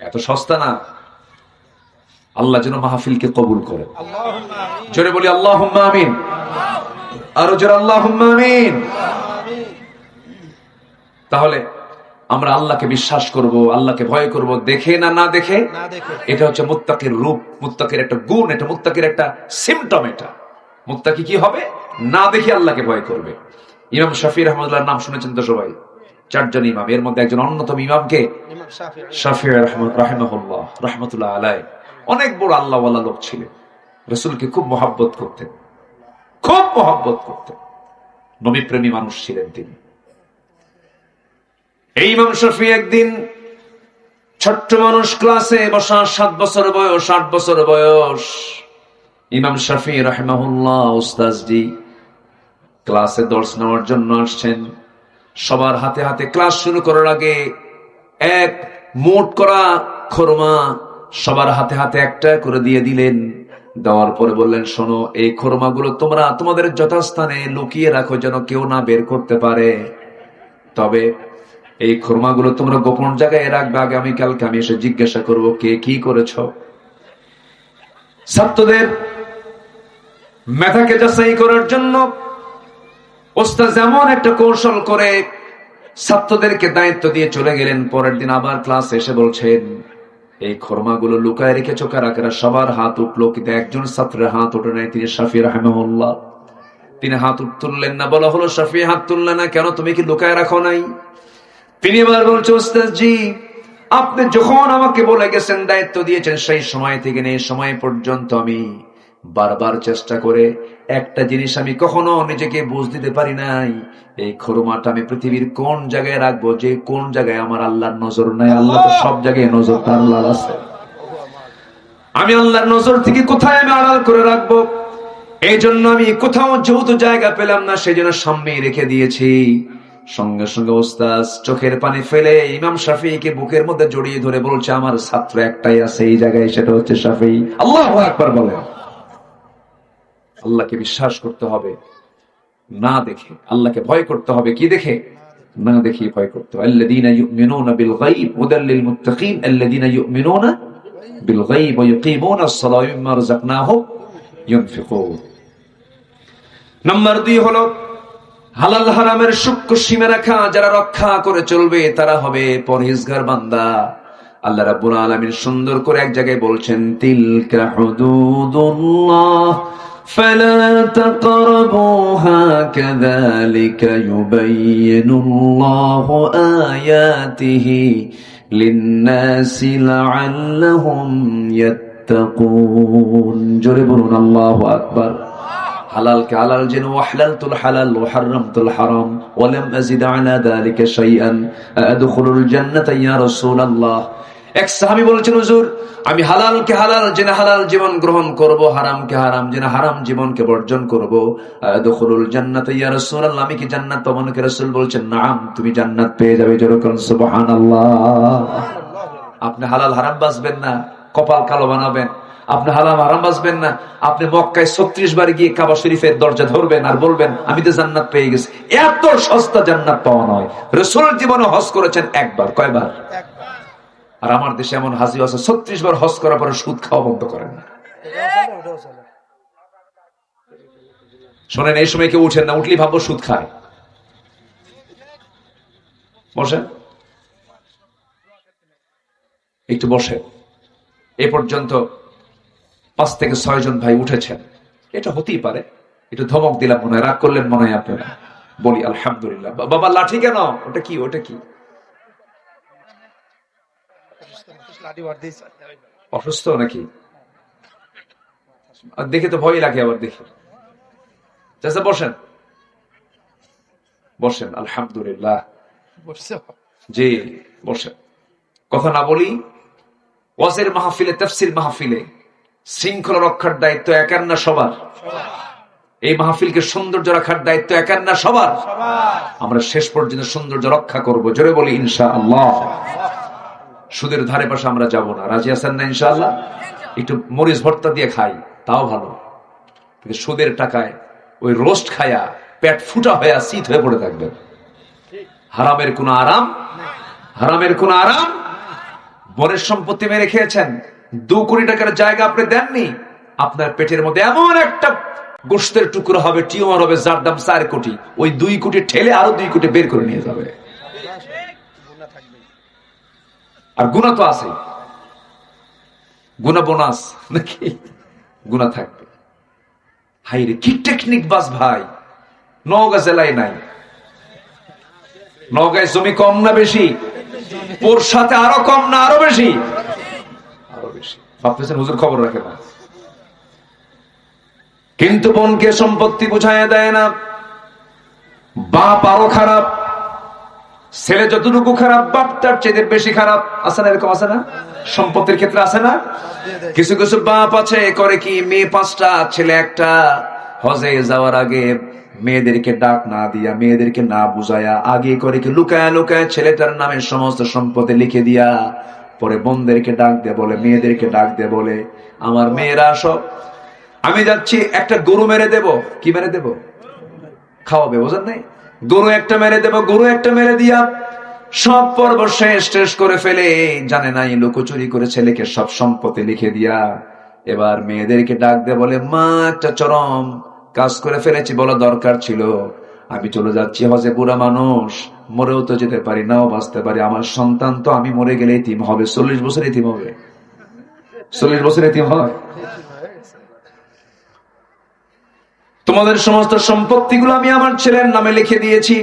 এত সস্তা না। আল্লাহ যেন মাহফিলকে কবুল করে। জোরে বলি আল্লাহুম্মা আমিন। আরো জোরে আল্লাহুম্মা আমিন। তাহলে আমরা আল্লাহকে বিশ্বাস করব, আল্লাহকে ভয় করব, দেখে না না দেখে। এটা হচ্ছে মুত্তাকির রূপ, মুত্তাকির একটা গুণ, এটা মুত্তাকির একটা সিম্পটম। এটা মুত্তাকি কি হবে? না দেখে আল্লাহকে ভয় করবে। ইমাম শাফি রাহমাতুল্লাহর নাম শুনেছেন তো সবাই? 4 জন ইমাম, এর মধ্যে একজন অন্যতম ইমামকে শাফি রাহিমাহুল্লাহ রাহমাতুল্লাহ আলাইহি। অনেক বড় আল্লাহওয়ালা লোক ছিলেন, রাসূলকে খুব মহব্বত করতেন, খুব মহব্বত করতেন, নবী প্রেমী মানুষ ছিলেন তিনি। এই ইমাম শাফি একদিন ছোট্ট মানুষ, ক্লাসে বসা, 7 বছর বয়স, 8 বছর বয়স। ইমাম শাফি রাহিমাহুল্লাহ উস্তাদজি ক্লাসে দর্শ নেওয়ার জন্য আসছেন। সবার হাতে হাতে ক্লাস শুরু করার আগে এক মোট করা খোরমা সবার হাতে হাতে একটা করে দিয়ে দিলেন। দেওয়ার পরে বললেন, শোনো, এই খোরমাগুলো তোমরা তোমাদের যথাস্থানে লুকিয়ে রাখো, যেন কেউ না বের করতে পারে। তবে এই খোরমাগুলো তোমরা গোপন জায়গায় রাখবে, আগামীকালকে আমি এসে জিজ্ঞাসা করব কে কি করেছ। ছাত্রদের মেধাকে যাচাই করার জন্য ওস্তাদ যেমন একটা কৌশল করে ছাত্রদেরকে দায়িত্ব দিয়ে চলে গেলেন। পরের দিন আবার ক্লাস এসে বলছেন, এই খোরমাগুলো লুকায় রেখেছো কারা কারা? সবার হাত উঠলো, কিন্তু একজন ছাত্রের হাত ওঠে নাই, তিনি শাফি রাহিমাহুল্লাহ। তিনি হাত তুললেন না। বলা হলো, শাফি হাত তুললে না কেন? তুমি কি লুকায় রাখো নাই? তিনি এবার বলছে, ওস্তাদ জি, আপনি যখন আমাকে বলে গেছেন, দায়িত্ব দিয়েছেন, সেই সময় থেকে এই সময় পর্যন্ত আমি বারবার চেষ্টা করে একটা জিনিস আমি কখনো নিজেকে বুঝ দিতে পারি নাই, এই খোরমাটা আমি পৃথিবীর কোন জায়গায় রাখবো, যে কোন জায়গায় আমার আল্লাহর নজর নাই। আল্লাহ তো সব জায়গায় নজর তার আল্লাহ আছে। আমি আল্লাহর নজর থেকে কোথায় আমি আড়াল করে রাখবো? এই জন্য আমি কোথাও যেহেতু জায়গা পেলাম না, সেই জন্য সামনে রেখে দিয়েছি। সঙ্গে সঙ্গে ওস্তাদ চোখের পানি ফেলে ইমাম শাফিকে বুকের মধ্যে জড়িয়ে ধরে বলছে, আমার ছাত্র একটাই আছে এই জায়গায়, সেটা হচ্ছে শাফি। আল্লাহু আকবার বলে। আল্লাহকে বিশ্বাস করতে হবে না দেখে, আল্লাহকে ভয় করতে হবে কি দেখে? না দেখে ভয় করতে হবে। আল্লাযীনা ইউমিনুনা বিল গায়ব হুদাল লিল মুত্তাকিন আল্লাযীনা ইউমিনুনা বিল গায়ব ওয়া ইয়ুকিমুনাস সালাতা ওয়া মিম্মা রাযাকনাহুম ইউনফিকুন। নাম্বার 2 হলো হালাল হারামের সূক্ষ্ম সীমা রেখা যারা রক্ষা করে চলবে তারা হবে পরহেজগার বান্দা। আল্লাহ রাব্বুল আলামিন সুন্দর করে এক জায়গায় বলছেন, তিলকা হুদুদুল্লাহ ফালা তাকরাবুহা কাযালিকা ইউবাইয়িনুল্লাহু আয়াতিহি লিন-নাসি লাআল্লাহুম ইয়াত্তাকুন। জোরে বলুন আল্লাহু আকবার। হালালকে হালাল জেনে, ওয়াহলালতুল হালাল ওয়া হারামতুল হারাম ওয়া লাম আযিদ আলা যালিকা শাইআন আদখুলুল জান্নাতা ইয়া রাসূলুল্লাহ। এক সাহাবী বলেছেন, হুজুর, আমি হালালকে হালাল জেনে হালাল জীবন গ্রহণ করব, হারামকে হারাম জেনে হারাম জীবনকে বর্জন করব। আদখুলুল জান্নাতা ইয়া রাসূলুল্লাহ, আমি কি জান্নাত পাবো নাকি? রাসূল বলছেন, নাম, তুমি জান্নাত পেয়ে যাবে। জোরে বলুন সুবহানাল্লাহ। আপনি হালাল হারাম বাঁচবেন না, কপাল কালো বানাবেন, আপনি হালাল হারাম বাঁচবেন না, আপনি মক্কায় 36 বার গিয়ে কাবা শরীফের দরজা ধরবেন আর বলবেন আমি তো জান্নাত পেয়ে গেছি। এত সস্তা জান্নাত পাওয়া নয়। রাসূল জীবনে হজ করেছেন একবার, কয়বার? আর আমার দেশে এমন হাজি আছে 36 বার হজ করার পরে সুদ খাওয়া বন্ধ করেন না। শোনেন, এই সময় কেউ উঠেন না, উঠলেই ভাববো সুদ খায়। বসেন, একটু বসে। এ পর্যন্ত 5 থেকে 6 জন ভাই উঠেছেন, এটা হতেই পারে। একটু ধমক দিলাম মনে হয়, রাগ করলেন মনে হয় আপনারা। বলি আলহামদুলিল্লাহ। বাবা লাঠি কেন? ওটা কি? ওটা কি? অসুস্থ নাকি? দেখে তো ভয় লাগে আবার দেখে। চাচা বসেন, বসেন। আলহামদুলিল্লাহ, জি বসেন। কথা না বলি, ওয়াজের মাহফিলে, তাফসীর মাহফিলে শৃঙ্খলা রক্ষার দায়িত্ব একার না সবার? এই মাহফিলকে সৌন্দর্য রাখার দায়িত্ব একার না সবার? আমরা শেষ পর্যন্ত সৌন্দর্য রক্ষা করব, জোরে বলি ইনশাআল্লাহ। সুদের ধারে পাশে আমরা যাব না, রাজি আছেন না ইনশাআল্লাহ? একটু মরিচ ভর্তা দিয়ে খাই তাও ভালো, কিন্তু সুদের টাকায় ওই রোস্ট খায়া পেট ফুটা হয়ে শীত হয়ে পড়ে থাকবেন। হারামের কোন আরাম, হারামের কোন আরাম। বনের সম্পত্তি মেরে খেয়েছেন, 2 কোটি টাকার জায়গা আপনি দেননি, আপনার পেটের মধ্যে এমন একটা গোশতের টুকরো হবে, টিউমার হবে, যার দাম 4 কোটি। ওই 2 কোটি ঠেলে আরো 2 কোটি বের করে নিয়ে যাবে। আর গুনাহ তো আছে, গুনাহ বোনাস নাকি? গুনাহ থাকবে। হাইরে কি টেকনিক বাস ভাই! নওগাঁ জেলায় নাই। নওগাঁয় জমি কম না বেশি? ওর সাথে আরো কম না আরো বেশি? আরো বেশি। ভাবতেছেন হুজুর খবর রাখে না, কিন্তু বোনকে সম্পত্তি বুঝাইয়া দেয় না। বাপ আরো খারাপ, ছেলে যতটুকু খারাপ বাপ তার চেয়ে বেশি খারাপ। আছে না এরকম? আছে না? সম্পত্তির ক্ষেত্রে আছে না? কিছু কিছু বাপ আছে করে কি, মেয়ে 5টা ছেলে 1টা, হজে যাওয়ার আগে মেয়েদেরকে ডাক না দিয়া, মেয়েদেরকে না বুঝায়া আগে করে কি লুকায়া লুকায়া ছেলেটার নামে সমস্ত সম্পত্তি লিখে দিয়া পরে বোনদেরকে ডাক দিয়ে বলে, মেয়েদেরকে ডাক দিয়ে বলে আমার মেয়েরা সব, আমি যাচ্ছি একটা গরু মেরে দেব। কি মেরে দেব? খাওয়াবে, বোঝেন নাই? গরু একটা মেরে দেব। গরু একটা মেরে দিয়া সব পর্ব শেষ করে ফেলে, জানে নাই লুকোচুরি করে ছেলেকে সব সম্পত্তি লিখে দিয়া এবার মেয়েদেরকে ডাক দিয়ে বলে, মা একটা চরম কাজ করে ফেলেছি, বলা দরকার ছিল। আমি চলে যাচ্ছি হজে, বুড়া মানুষ, মরেও তো যেতে পারি, নাও বাঁচতে পারি। আমার সন্তান তো আমি মরে গেলে এতিম হবে। 40 বছর এতিম হবে। 40 বছর এতিম হয়। তোমাদের সমস্ত সম্পত্তিগুলো আমি আমার ছেলের নামে লিখে দিয়েছি।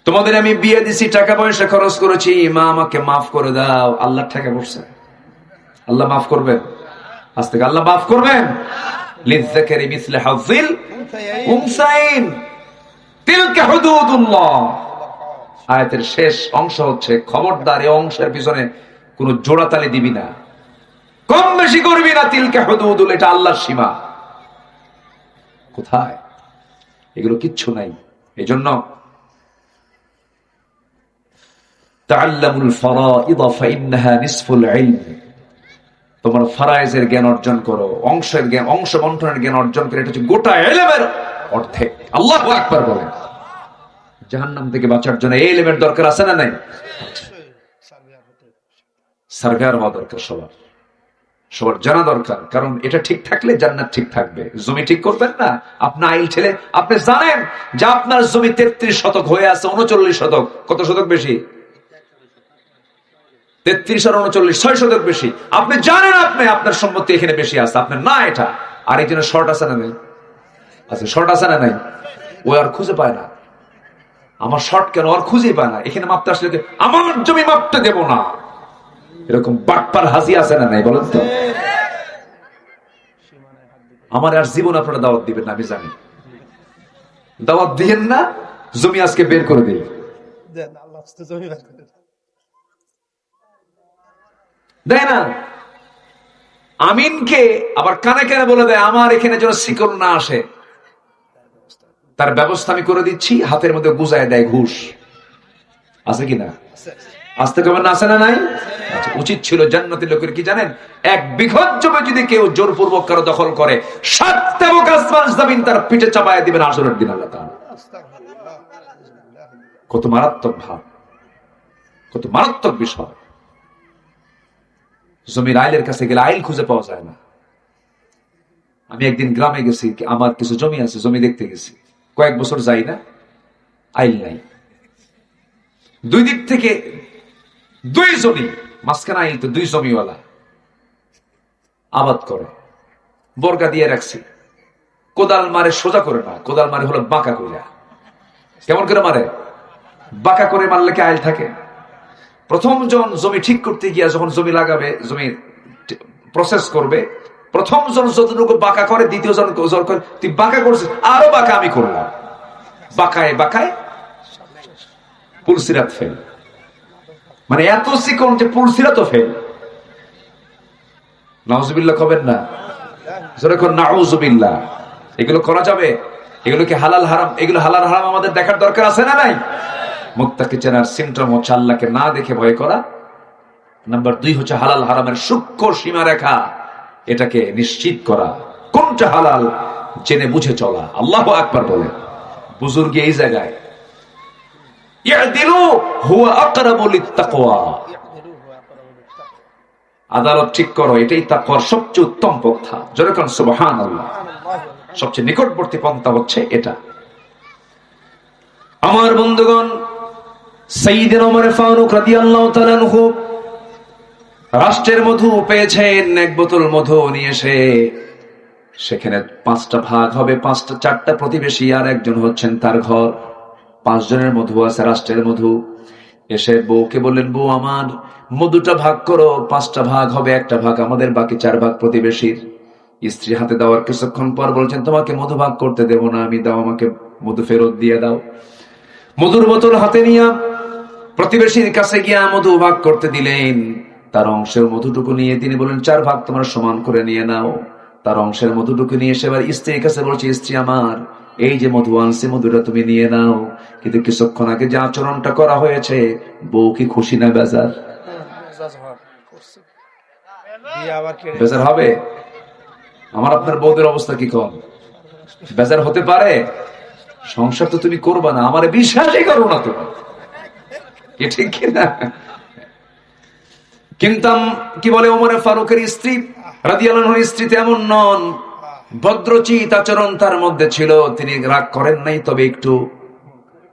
তোমাদের আমি বিয়ে দিছি, টাকা পয়সা খরচ করেছি, মা আমাকে মাফ করে দাও। আল্লাহ ঠেকা পড়ছে। আল্লাহ মাফ করবেন? আজ থেকে আল্লাহ মাফ করবেন। লিযযাকারি মিসলু হাযযিল উনসাইন তিলকা হুদুদুল্লাহ। আয়াতের শেষ অংশ হচ্ছে, খবরদার এই অংশের পিছনে কোন জোড়াতালি দিবি না, কম বেশি করবি না। তিলকা হুদুদুল, এটা আল্লাহর সীমা। কোথায়? এগুলো কিচ্ছু নাই। এজন্য তাআল্লামুল ফারাইদ ফাইন্নাহা নিসফুল ইলম। তোমরা ফারায়েজের জ্ঞান অর্জন করো, অংশের জ্ঞান, অংশ বন্টনের জ্ঞান অর্জন করে, এটা হচ্ছে গোটা ইলমের অর্ধেক। আল্লাহু আকবার বলেন। জাহান্নাম থেকে বাঁচার জন্য এই ইলমের দরকার আছে না নাই? সারগার হওয়া দরকার সবার, সবার জানা দরকার। কারণ এটা ঠিক থাকলে জান্নাত ঠিক থাকবে। জমি ঠিক করবেন না, আপনি আইল ঠেলে, আপনি জানেন যে আপনার জমি 33 শতক হয়ে আছে 39 শতক। কত শতক বেশি? 33 আর 39, 6 শতক বেশি। আপনি জানেন আপনি আপনার সম্পত্তি এখানে বেশি আছে, আপনার না এটা। আর একজনের শর্ট আছে না নাই? আছে, শর্ট আছে না নাই? ও আর খুঁজে পায় না, আমার শর্ট কেন, আর খুঁজেই পায় না। এখানে মাপতে আসলে আমার জমি মাপতে দেব না, এরকম বাটপার হাজি আছে না নাই? বলেন তো। আমার আর জীবন আপনারা দাওয়াত দিবেন না, আমি জানি। দাওয়াত দিয়েন না, জমি আজকে বের করে দিই। দেয় না। আমিনকে আবার কানে কানে বলে দেয়, আমার এখানে যেন শিকল না আসে, তার ব্যবস্থা আমি করে দিচ্ছি। হাতের মধ্যে গুজায় দেয় ঘুষ। আছে কিনা? আসতে কবেন না, আছে না নাই? আচ্ছা, উচিত ছিল জান্নাতি লোকের কি জানেন, 1 বিঘত জমি যদি কেউ জোরপূর্বক কারো দখল করে, 7 তাবুক আসমান জমিন তার পিঠে চাপায় দিবেন আসরের দিন আল্লাহ তাআলা। কত মারাত্মক ভাব, কত মারাত্মক বিষয়। জমির আইলের কাছে গেলে আইল খুঁজে পাওয়া যায় না। আমি একদিন গ্রামে গেছি, আমার কিছু জমি আছে, জমি দেখতে গেছি, কয়েক বছর যাই না, আইল নাই। 2 দিক থেকে 2 জমি, মাঝখানে আইল তো 2 জমিওয়ালা আবাদ করে, বর্গা দিয়ে রাখছি। কোদাল মারে সোজা করে না, কোদাল মারে হলো বাঁকা কইরা। কেমন করে মারে? বাঁকা করে মারলে কি আইল থাকে? প্রথম জন জমি ঠিক করতে গিয়া যখন জমি লাগাবে, জমি প্রসেস করবে, প্রথম জন যতটুকু বাঁকা করে, দ্বিতীয় জন জোর করে, তুই বাঁকা করছিস, আরো বাঁকা আমি করলাম। বাঁকায় বাঁকায় পুলসিরাত ফেল, মানে এত চিকন যে পুলসিরাতও ফেল। নাউজুবিল্লাহ কবেন না, জোরে কোন নাউজুবিল্লাহ। এগুলো করা যাবে? এগুলো কি হালাল হারাম? এগুলো হালাল হারাম আমাদের দেখার দরকার আছে না নাই? মুত্তাকি চেনার সিমটম হচ্ছে আল্লাহকে না দেখে ভয় করা। নাম্বার 2 হচ্ছে হালাল হারামের সূক্ষ্ম সীমারেখা, এটাকে নিশ্চিত করা, কোনটা হালাল জেনে বুঝে চলা। আল্লাহু আকবার বলে। বুজুর্গ এই জায়গায় ইয়াদিলু হুয়া আকরাবু লিত্তাকওয়া, আদালত ঠিক করো, এটাই তাকওয়ার সবচেয়ে উত্তম পন্থা। জোরে কোন সুবহানাল্লাহ। সবচেয়ে নিকটবর্তী পন্থা হচ্ছে এটা। আমার বন্ধুগণ, সাইয়্যিদুনা ওমর ফারুক রাদিয়াল্লাহু তাআলা আনহু রাষ্ট্রের মধু পেয়েছেন, 1 বোতল মধু নিয়ে এসে সেখানে 5টা ভাগ হবে, 4টা প্রতিবেশী আর একজন হচ্ছেন তার ঘর, 5 জনের মধু আছে, রাষ্ট্রের মধু। এসে বউকে বললেন, বউ আমার মধুটা ভাগ করো, 5টা ভাগ হবে, 1টা ভাগ আমাদের, বাকি 4 ভাগ প্রতিবেশীর। স্ত্রী হাতে দেওয়ার কিছুক্ষণ পর বলছেন, তোমাকে মধু ভাগ করতে দেব না আমি, দাও আমাকে মধু ফেরত দিয়ে দাও। মধুর বোতল হাতে নিয়ে প্রতিবেশীর কাছে গিয়া মধু ভাগ করতে দিলেন। তার অংশের মধুটুকু নিয়ে তিনি বলেন, 4 ভাগ তোমার সমান করে নিয়ে নাও। তার অংশের মধুটুকু নিয়ে এসে এবার স্ত্রীর কাছে বলছে, স্ত্রী আমার, এই যে মধু আনছি, মধুটা তুমি নিয়ে নাও। কিন্তু কিছুক্ষণ আগে যে আচরণটা করা হয়েছে, বউ কি খুশি না বেজার? বেজার হবে? আমার আপনার বউদের অবস্থা কি কম? বেজার হতে পারে? সংসার তো তুমি করবা না, আমারে বিশ্বাসই করো না তুমি, ঠিক কিনা? কিন্তু কি বলে ওমর ফারুকের স্ত্রী রাদিয়াল্লাহু আনহার স্ত্রী তেমন নন, ভদ্রচিত আচরণ তার মধ্যে ছিল। তিনি রাগ করেন নাই, তবে একটু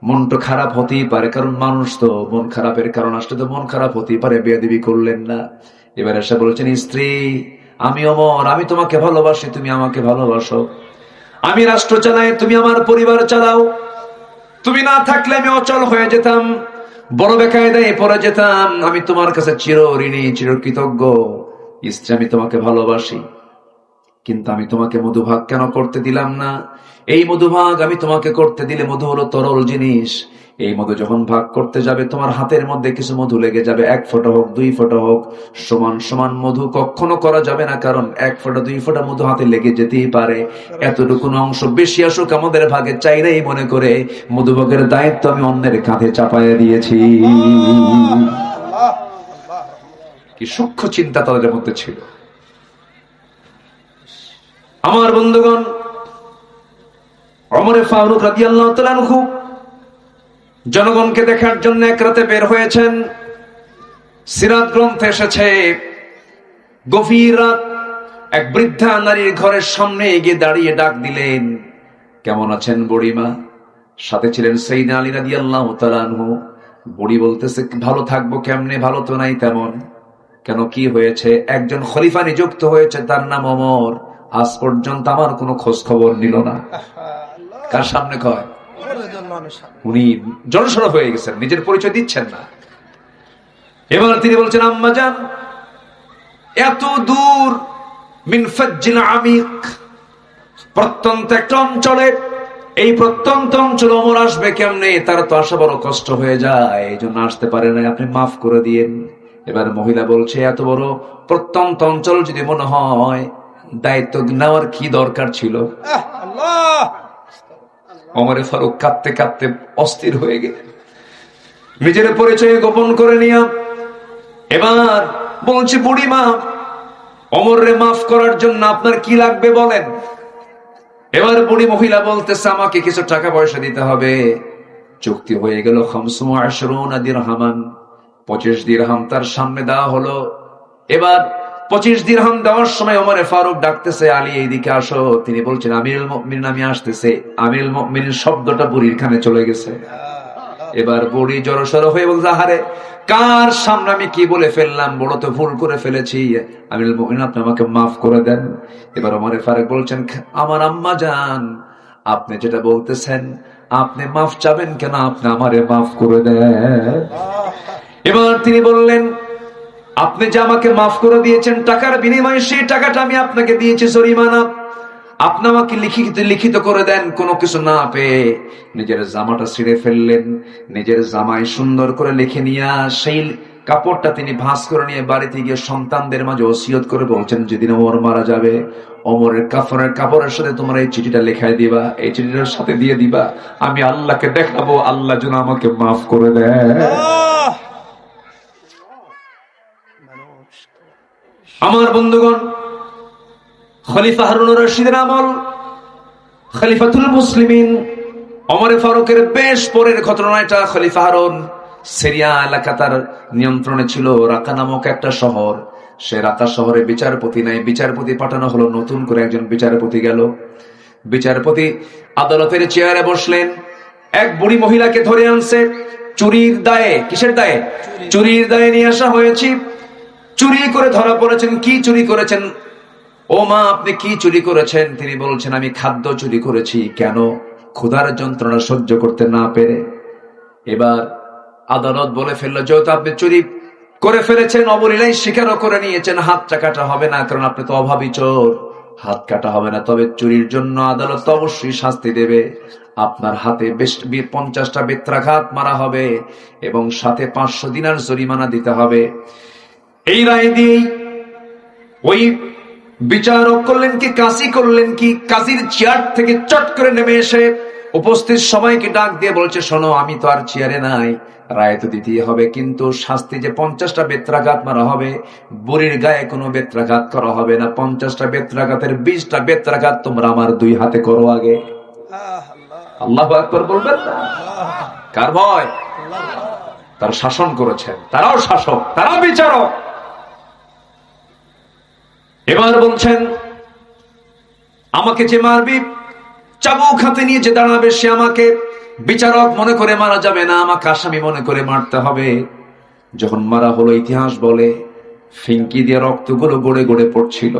মনটা খারাপ হতেই পারে, কারণ মানুষ তো, মন খারাপের কারণ আসলে তো মন খারাপ হতেই পারে। বেয়াদবি করলেন না। এবার এসে বলেছেন, স্ত্রী আমি ওমর, আমি তোমাকে ভালোবাসি, তুমি আমাকে ভালোবাসো। আমি রাষ্ট্র চালাই, তুমি আমার পরিবার চালাও। তুমি না থাকলে আমি অচল হয়ে যেতাম, বড় বেকায়দায় পড়ে যেতাম। আমি তোমার কাছে চির ঋণী, চির কৃতজ্ঞ। স্ত্রী আমি তোমাকে ভালোবাসি, কিন্তু আমি তোমাকে মধুভাগ কেন করতে দিলাম না? এই মধুভাগ আমি তোমাকে করতে দিলে, মধু হলো তরল জিনিস, এই মধু যখন ভাগ করতে যাবে তোমার হাতের মধ্যে কিছু মধু লেগে যাবে, 1 ফোঁটা হোক 2 ফোঁটা হোক, সমান সমান মধু কখনো করা যাবে না, কারণ 1 ফোঁটা 2 ফোঁটা মধু হাতে লেগে যেতেই পারে। এতটুকু অংশ বেশি আসুক আমাদের ভাগে চাইলেই মনে করে মধুভাগের দায়িত্ব আমি অন্যের কাঁধে চাপাইয়া দিয়েছি। কি সূক্ষ্ম চিন্তা তাদের মধ্যে ছিল। আমার বন্ধুগণ, ওমর ফারুক রাদিয়াল্লাহু তাআলা আনহু জনগণকে দেখার জন্য এক রাতে বের হয়েছেন। সিরাত গ্রন্থে এসেছে, গভীর রাত এক বৃদ্ধা নারীর ঘরের সামনে গিয়ে দাঁড়িয়ে ডাক দিলেন, কেমন আছেন বুড়িমা? সাথে ছিলেন সাইয়্যিদনা আলী রাদিয়াল্লাহু তাআলা আনহু। বুড়ি বলতেছে, ভালো থাকবো কেমনে, ভালো তো নাই তেমন। কেন, কি হয়েছে? একজন খলিফা নিযুক্ত হয়েছে, তার নাম ওমর, আজ পর্যন্ত আমার কোনো খোঁজ খবর নিল না। কার সামনে কয়? উনি জড়সড় হয়ে গেছেন, নিজের পরিচয় দিচ্ছেন না। এবার তিনি বলছেন, আম্মা জান, এত দূর মিন ফাজ্জিল আমিক, প্রত্যন্ত একটা অঞ্চলে, এই প্রত্যন্ত অঞ্চলে ওমর আসবে কেমনে? তার তো আসা বড় কষ্ট হয়ে যায়, এই জন্য আসতে পারে না, আপনি মাফ করে দিয়েন। এবার মহিলা বলছে, এত বড় প্রত্যন্ত অঞ্চল যদি মনে হয়, দায়িত্ব নেওয়ার কি দরকার ছিল? ওমর ফারুক কাঁদতে কাঁদতে অস্থির হয়ে গেলেন। নিজের পরিচয় গোপন করে নিয়া এবার বলছে, বুড়িমা, ওমরে মাফ করার জন্য আপনার কি লাগবে বলেন। এবার বুড়ি মহিলা বলতেছে, আমাকে কিছু টাকা পয়সা দিতে হবে। চুক্তি হয়ে গেল 25 দিরহামান, 25 দিরহাম তার সামনে দেওয়া হলো। এবার 25 দিরহাম দেওয়ার সময় ওমরে ফারুক ডাকতেছে, আলী এইদিকে আসো। তিনি বলছেন, আমিরুল মুমিনিন আমি আসতেছে। আমিরুল মুমিনিন শব্দটা বুড়ির কানে চলে গেছে। এবার বুড়ি জড়সড় হয়ে বলছে, আহারে কার সামনে আমি কি বলে ফেললাম, বড় তো ভুল করে ফেলেছি, আমিরুল মুমিনিন আপনি আমাকে মাফ করে দেন। এবার ওমরে ফারুক বলছেন, আমার আম্মা জান, আপনি যেটা বলতেছেন, আপনি মাফ চাবেন কেন, আপনি আমারে মাফ করে দেন। এবার তিনি বললেন, আপনি যে আমাকে মাফ করে দিয়েছেন, টাকার বিনিময়ে সেই টাকাটা আমি আপনাকে দিয়েছি জরিমানা, আপনি আমাকে লিখিত করে দেন। কোনো কিছু না পেয়ে নিজের জামাটা ছিঁড়ে ফেললেন, নিজের জামায় সুন্দর করে লিখে নিয়ে সেই কাপড়টা তিনি ভাঁজ করে নিয়ে বাড়িতে গিয়ে সন্তানদের মাঝে ওসিয়ত করে বলছেন, যেদিন ওমর মারা যাবে, ওমরের কাপড়ের সাথে তোমরা এই চিঠিটা লেখায় দিবা, এই চিঠিটার সাথে দিয়ে দিবা, আমি আল্লাহকে দেখাবো, আল্লাহ যেন আমাকে মাফ করে দেয়। আমার বন্ধুগণ, খলিফা হারুন রশিদের আমল, খলিফাতুল মুসলিমিন ওমর ফারুকের বেশ পরের ঘটনা এটা। খলিফা হারুন সিরিয়া এলাকা তার নিয়ন্ত্রণে ছিল, রাকা নামক একটা শহর। সে রাকা শহরে বিচারপতি নাই, বিচারপতি পাঠানো হলো। নতুন করে একজন বিচারপতি গেল। বিচারপতি আদালতের চেয়ারে বসলেন। এক বুড়ি মহিলাকে ধরে আনছে চুরির দায়ে। কিসের দায়ে? চুরির দায়ে নিয়ে আসা হয়েছে। চুরি করে ধরা পড়েছেন। কি চুরি করেছেন? ও মা, আপনি কি চুরি করেছেন? তিনি বলছেন, আমি খাদ্য চুরি করেছি। কেন? ক্ষুধার যন্ত্রণা সহ্য করতে না পেরে। এবার আদালত বলে ফেললো, যেহেতু আপনি চুরি করে ফেলেছেন, অবলীলায় স্বীকারও করে নিয়েছেন, হাতটা কাটা হবে না, কারণ আপনি তো অভাবী চোর, হাত কাটা হবে না। তবে চুরির জন্য আদালত অবশ্যই শাস্তি দেবে। আপনার হাতে 50টা বেত্রাঘাত মারা হবে এবং সাথে 500 দিনার জরিমানা দিতে হবে। এই রায় দিয়েই ওই বিচারক করলেন কি, কাজী করলেন কি, কাজীর চেয়ার থেকে চট করে নেমে এসে উপস্থিত সবাইকে ডাক দিয়ে বলছে, শোনো, আমি তো আর চেয়ারে নাই, রায় তো দিতেই হবে, কিন্তু শাস্তি যে 50টা বেত্রাঘাত মারা হবে, বুড়ির গায়ে কোনো বেত্রাঘাত করা হবে না। 50টা বেত্রাঘাতের 20টা বেত্রাঘাত তোমরা আমার 2 হাতে করো আগে। আল্লাহু আকবার বলবেন না? কার ভয়? তার শাসন করেছেন, তারাও শাসক, তারাও বিচারক। এবার বলছেন, আমাকে যে মারবি, চাবুক হাতে নিয়ে যে দাঁড়াবে, সে আমাকে বিচারক মনে করে মারা যাবে না, আমাকে আসামি মনে করে মারতে হবে। যখন মারা হলো, ইতিহাস বলে ফিঙ্কি দিয়ে রক্তগুলো গড়ে গড়ে পড়ছিল।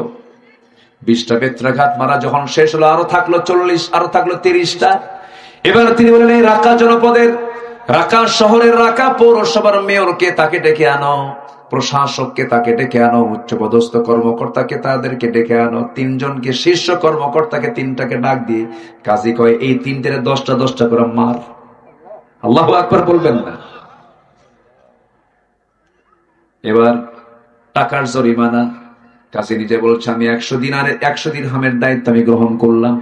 20টা বেত্রাঘাত মারা যখন শেষ হলো, আরো থাকলো 40, আরো থাকলো 30টা। এবার তিনি বলেন, এই রাকা জনপদের, রাকা শহরের, রাকা পৌরসভার মেয়রকে তাকে ডেকে আনো, প্রশাসককে তাকে ডেকে আনো, উচ্চপদস্থ কর্মকর্তাকে তাদেরকে ডেকে আনো, 3 জনকে শীর্ষ কর্মকর্তাকে 3টাকে ডাক দিয়ে কাজী কয়, এই 3টের 10টা করে মার। আল্লাহু আকবার বলবেন না? এবার টাকার জরিমানা। কাজী নিজে বলছে, আমি 100 দিরহামের দায়িত্ব আমি গ্রহণ করলাম,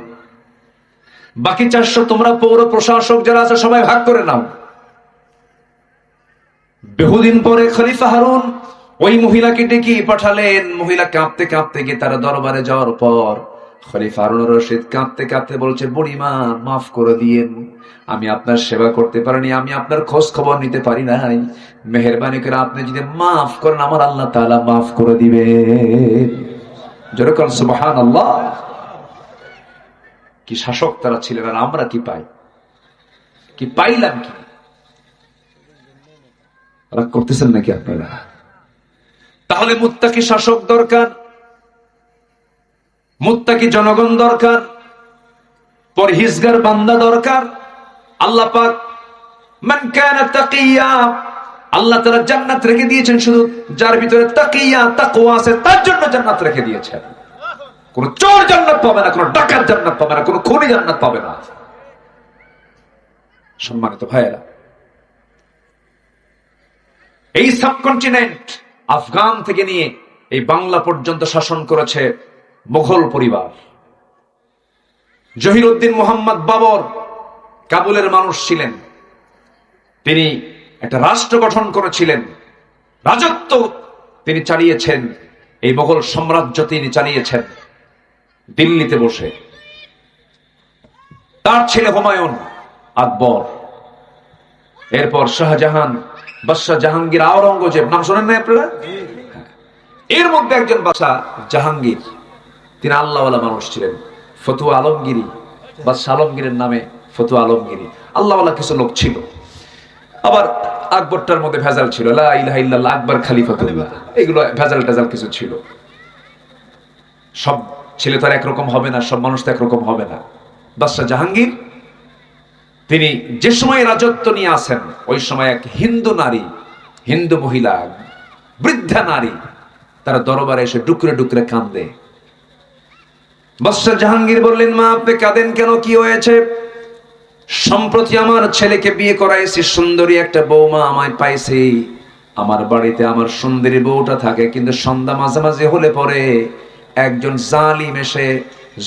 বাকি 400 তোমরা পৌর প্রশাসক যারা আছে সবাই ভাগ করে নাও। বহুদিন পরে খলিফা হারুন ওই মহিলাকে ডেকে পাঠালেন। মহিলা কাঁপতে কাঁপতে গিয়ে তারা দরবারে যাওয়ার পর খলিফা হারুন রশিদ কাঁদতে কাঁদতে বলছে, বুড়িমা, মাফ করে দিয়েন, আমি আপনার সেবা করতে পারিনি, আমি আপনার খোঁজ খবর নিতে পারি নাই, মেহেরবানি করে আপনি যদি মাফ করেন, আমার আল্লাহ তাআলা মাফ করে দিবেন। যেরকম সুবহানাল্লাহ। কি শাসক তারা ছিলেন, আর আমরা কি পাই, কি পাইলাম? কি রাগ করতেছেন নাকি আপনারা? তাহলে মুত্তাকি শাসক দরকার, মুত্তাকি জনগণ দরকার, পরহেজগার বান্দা দরকার। আল্লাহ পাক মান কানা তাকিয়া, আল্লাহ তাআলা জান্নাত রেখে দিয়েছেন, শুধু যার ভিতরে তাকিয়া তাকওয়া আছে তার জন্য জান্নাত রেখে দিয়েছেন। কোন চোর জান্নাত পাবে না, কোন ডাকাত জান্নাত পাবে না, কোন খুনি জান্নাত পাবে না। সম্মানিত ভাইয়েরা, এই সাবকন্টিনেন্ট আফগান থেকে নিয়ে এই বাংলা পর্যন্ত শাসন করেছে মুঘল পরিবার। জহিরুদ্দিন মোহাম্মদ বাবর কাবুলের মানুষ ছিলেন। তিনি একটা রাষ্ট্র গঠন করেছিলেন, রাজত্ব তিনি চালিয়েছেন, এই মোগল সাম্রাজ্য তিনি চালিয়েছেন দিল্লিতে বসে। তার ছেলে হুমায়ুন, আকবর, এরপর শাহজাহান, বাদশাহ জাহাঙ্গীর, আওরঙ্গজেব, নাম শোনেন না আপনারা? এর মধ্যে একজন বাদশাহ জাহাঙ্গীর, তিনি আল্লাহওয়ালা মানুষ ছিলেন। ফতুয়া আলমগিরি, বাদশাহ আলমগীরের নামে ফতুয়া আলমগিরি, আল্লাহওয়ালা কিছু লোক ছিল। আবার আকবরটার মধ্যে ভেজাল ছিল, লা ইলাহা ইল্লাল্লাহ, আকবর খলিফাতুল্লাহ, এগুলো ভেজাল টেজাল কিছু ছিল। সব ছেলে তো আর একরকম হবে না, সব মানুষ তো একরকম হবে না। বাদশাহ জাহাঙ্গীর তিনি যে সময় রাজত্ব নিয়ে আসেন, ওই সময় এক হিন্দু নারী, হিন্দু মহিলা, বৃদ্ধা নারী, তারা দরবারে এসে ডুকরে ডুকরে কান্দে। বাদশাহ জাহাঙ্গীর বললেন, মা আপনি কাঁদেন কেন, কি হয়েছে? সম্প্রতি আমার ছেলেকে বিয়ে করাইছি, সুন্দরী একটা বৌমা আমায় পাইছি। আমার বাড়িতে আমার সুন্দরী বউটা থাকে, কিন্তু সন্ধ্যা মাঝামাঝি হলে পরে একজন জালিম এসে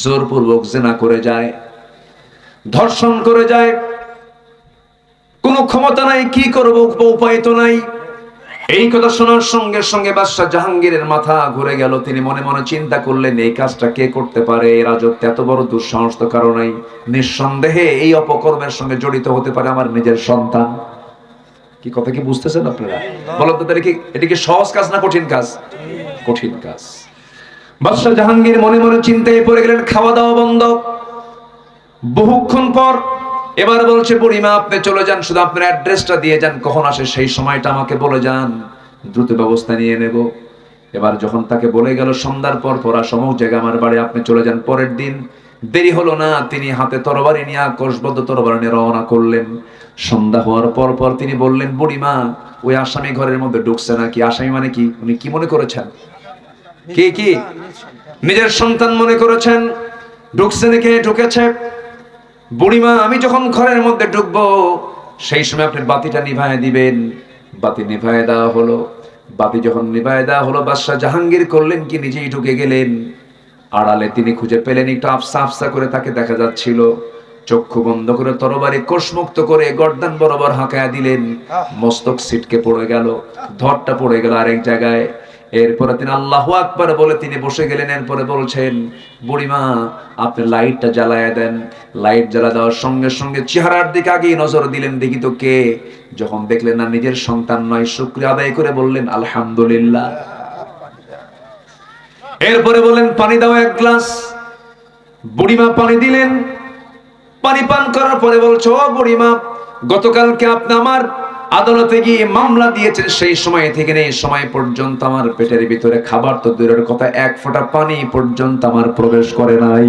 জোরপূর্বক জিনা করে যায়, ধর্ষণ করে যায়। কোনো ক্ষমতা নাই, কি করব, উপায় তো নাই। এই কথা শোনার সঙ্গে সঙ্গে বাদশাহ জাহাঙ্গীরের মাথা ঘুরে গেল। তিনি মনে মনে চিন্তা করলেন, এই কাজটা কে করতে পারে? এই রাজত্বে এত বড় দুঃসাহস তো কারো নাই। নিঃসন্দেহে এই অপকর্মের সঙ্গে জড়িত হতে পারে আমার নিজের সন্তান। কি কথা কি বুঝতেছেন আপনারা? বলো তো, এটা কি সহজ কাজ না কঠিন কাজ? কঠিন কাজ। বাদশাহ জাহাঙ্গীর মনে মনে চিন্তায় পড়ে গেলেন। খাওয়া দাওয়া বন্ধ। বহুক্ষণ পর এবার বলছে, বুড়িমা আপনি চলে যান, শুধু আপনার অ্যাড্রেসটা দিয়ে যান, কখন আসে সেই সময়টা আমাকে বলে যান, দ্রুত ব্যবস্থা নিয়ে নেব। এবার যখন তাকে বলে গেল সন্ধ্যার পর পরা সমুক জায়গা আমার বাড়ি, আপনি চলে যান। পরের দিন দেরি হলো না, তিনি হাতে তরবারি নিয়ে, কোষবদ্ধ তরবারি নিয়ে রওনা করলেন। সন্ধ্যা হওয়ার পর পর তিনি বললেন, বুড়িমা ওই আসামি ঘরের মধ্যে ঢুকছে নাকি? আসামি মানে কি? উনি কি মনে করেছেন? কি নিজের সন্তান মনে করেছেন? ঢুকছে নাকি? ঢুকেছে। বুড়িমা আমি যখন ঘরের মধ্যে ঢুকবো সেই সময় আপনি বাতিটা নিভায় দিবেন। বাতি নিভায় দেওয়া হলো। বাতি যখন নিভায় দেওয়া হলো, বাদশাহ জাহাঙ্গীর করলেন কি, নিজেই ঢুকে গেলেন। আড়ালে তিনি খুঁজে পেলেন, একটু আফসা আফসা করে তাকে দেখা যাচ্ছিল। চক্ষু বন্ধ করে তরবারি কোষমুক্ত করে গর্দান বরাবর হাঁকায়া দিলেন। মস্তক ছিটকে পড়ে গেল, ধরটা পড়ে গেল আরেক জায়গায়। এরপরে তিনি আল্লাহু আকবার বলে তিনি বসে গেলেন। এরপরে বলছেন, বুড়িমা আপনি লাইটটা জ্বালায় দেন। লাইট জ্বালা দেওয়ার সঙ্গে সঙ্গে চেহারার দিকে আগেই নজর দিলেন, দেখি তো কে। যখন দেখলেন না নিজের সন্তান নয়, শুকরিয়া আদায় করে বললেন আলহামদুলিল্লাহ। এরপরে বললেন, পানি দাও এক গ্লাস। বুড়িমা পানি দিলেন। পানি পান করার পরে বলছো, ও বুড়িমা গতকালকে আপনি আমার আদালতে গিয়ে মামলা দিয়েছেন, সেই সময় থেকে এই সময় পর্যন্ত আমার পেটের ভিতরে খাবার তো দূরের কথা, এক ফোঁটা পানি পর্যন্ত আমার প্রবেশ করে নাই।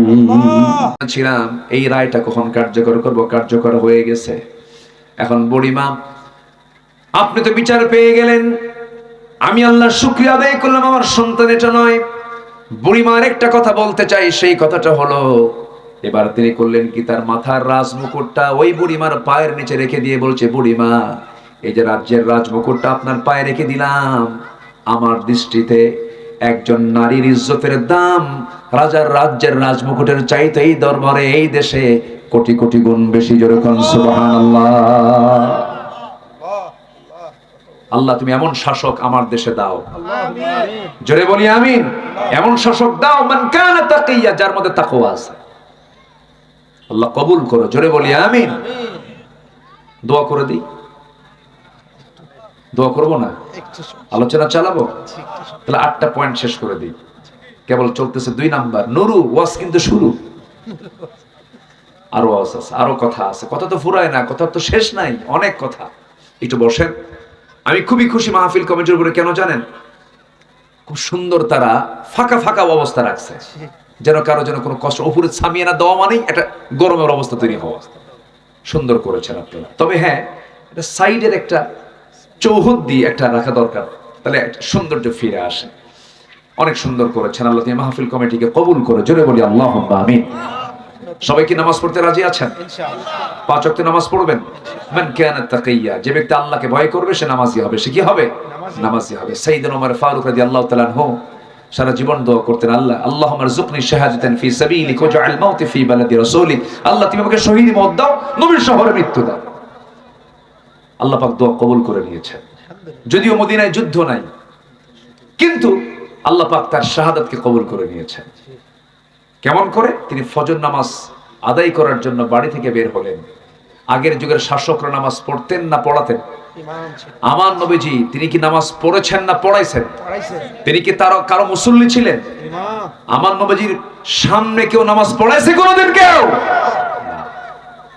ছিলাম এই রায়টা কখন কার্যকর করব, কার্যকর হয়ে গেছে। এখন বুড়িমা আপনি তো বিচার পেয়ে গেলেন, আমি আল্লাহর শুকরিয়া আদায় করলাম, আমার সন্তান এটা নয়। বুড়িমা আরেকটা কথা বলতে চাই, সেই কথাটা হলো, এবার তিনি করলেন কি, তার মাথার রাজমুকুটটা ওই বুড়িমার পায়ের নিচে রেখে দিয়ে বলছে, বুড়িমা এই যে রাজ্যের রাজমুকুটটা আপনার পায়ে রেখে দিলাম, আমার দৃষ্টিতে একজন নারীর ইজ্জতের দাম রাজার রাজ্যের রাজমুকুটের চাইতে এই দরবারে, এই দেশে কোটি কোটি গুণ বেশি। জোরে কোন সুবহানাল্লাহ। আল্লাহ তুমি এমন শাসক আমার দেশে দাও, জোরে বলি আমিন। এমন শাসক দাও মান কানা তাকিয়া, যার মধ্যে তাকওয়া আছে। আল্লাহ কবুল করো, জোরে বলি আমিন। দোয়া করে দিই, দোয়া করবো না, আলোচনা চালাবো। তাহলে 8টা পয়েন্ট শেষ করে দিই, কেবল চলতেছে 2 নাম্বার। নুরু ওয়াজ কিন্তু শুরু, আরো ওয়াজ আছে, আরো কথা আছে। কথা তো ফুরায় না, কথা তো শেষ নাই, অনেক কথা। একটু বসেন। আমি খুবই খুশি মাহফিল কমিটির উপরে, কেন জানেন? খুব সুন্দর তারা ফাঁকা ফাঁকা অবস্থা রাখছে, যেন কারো যেন কোনো কষ্ট, উপরে ছামিয়ে না দেওয়া মানেই একটা গরমের অবস্থা তৈরি হওয়া। সুন্দর করেছেন আপনারা। তবে হ্যাঁ, এটা সাইডের একটা চৌহদ দিয়ে একটা রাখা দরকার, তাহলে একটা সৌন্দর্য ফিরে আসে। অনেক সুন্দর করেছেন। আল্লাহ তুমি মাহফিল কমিটিকে কবুল করে, জোরে বলি আল্লাহুম্মা আমিন। সবাই কি নামাজ পড়তে রাজি আছেন? ইনশাআল্লাহ 5 ওয়াক্ত নামাজ পড়বেন। মান কানা তাকিয়া, যে ব্যক্তি আল্লাহকে ভয় করবে সে নামাজি হবে। সে কি হবে? নামাজি হবে। সাইয়েদনা ওমর ফারুক রাদিয়াল্লাহু তাআলা আনহু সারা জীবন দোয়া করতেন, আল্লাহ আল্লাহুম্মা রযুকনি শাহাদাতান ফি সাবিলিক ওয়াজআল মাউতি ফি বালাদি রাসূলিক। আল্লাহ তুমি আমাকে শহীদ মওত দাও, নবীর শহরে মৃত্যু দাও। আল্লাহ পাক দোয়া কবুল করে নিয়েছেন। যদিও মদিনায় যুদ্ধ নাই, কিন্তু আল্লাহ পাক তার শাহাদাতকে কবুল করে নিয়েছেন। কেমন করে? তিনি ফজর নামাজ আদায় করার জন্য বাড়ি থেকে বের হলেন। আগের যুগের শাসকরা নামাজ পড়তেন না পড়াতেন? আমার নবীজি তিনি কি নামাজ পড়েছেন না পড়াইছেন? তিনি কি তার কারো মুসল্লি ছিলেন? আমার নবীজির সামনে কেউ নামাজ পড়াইছে কোনোদিন? কেউ?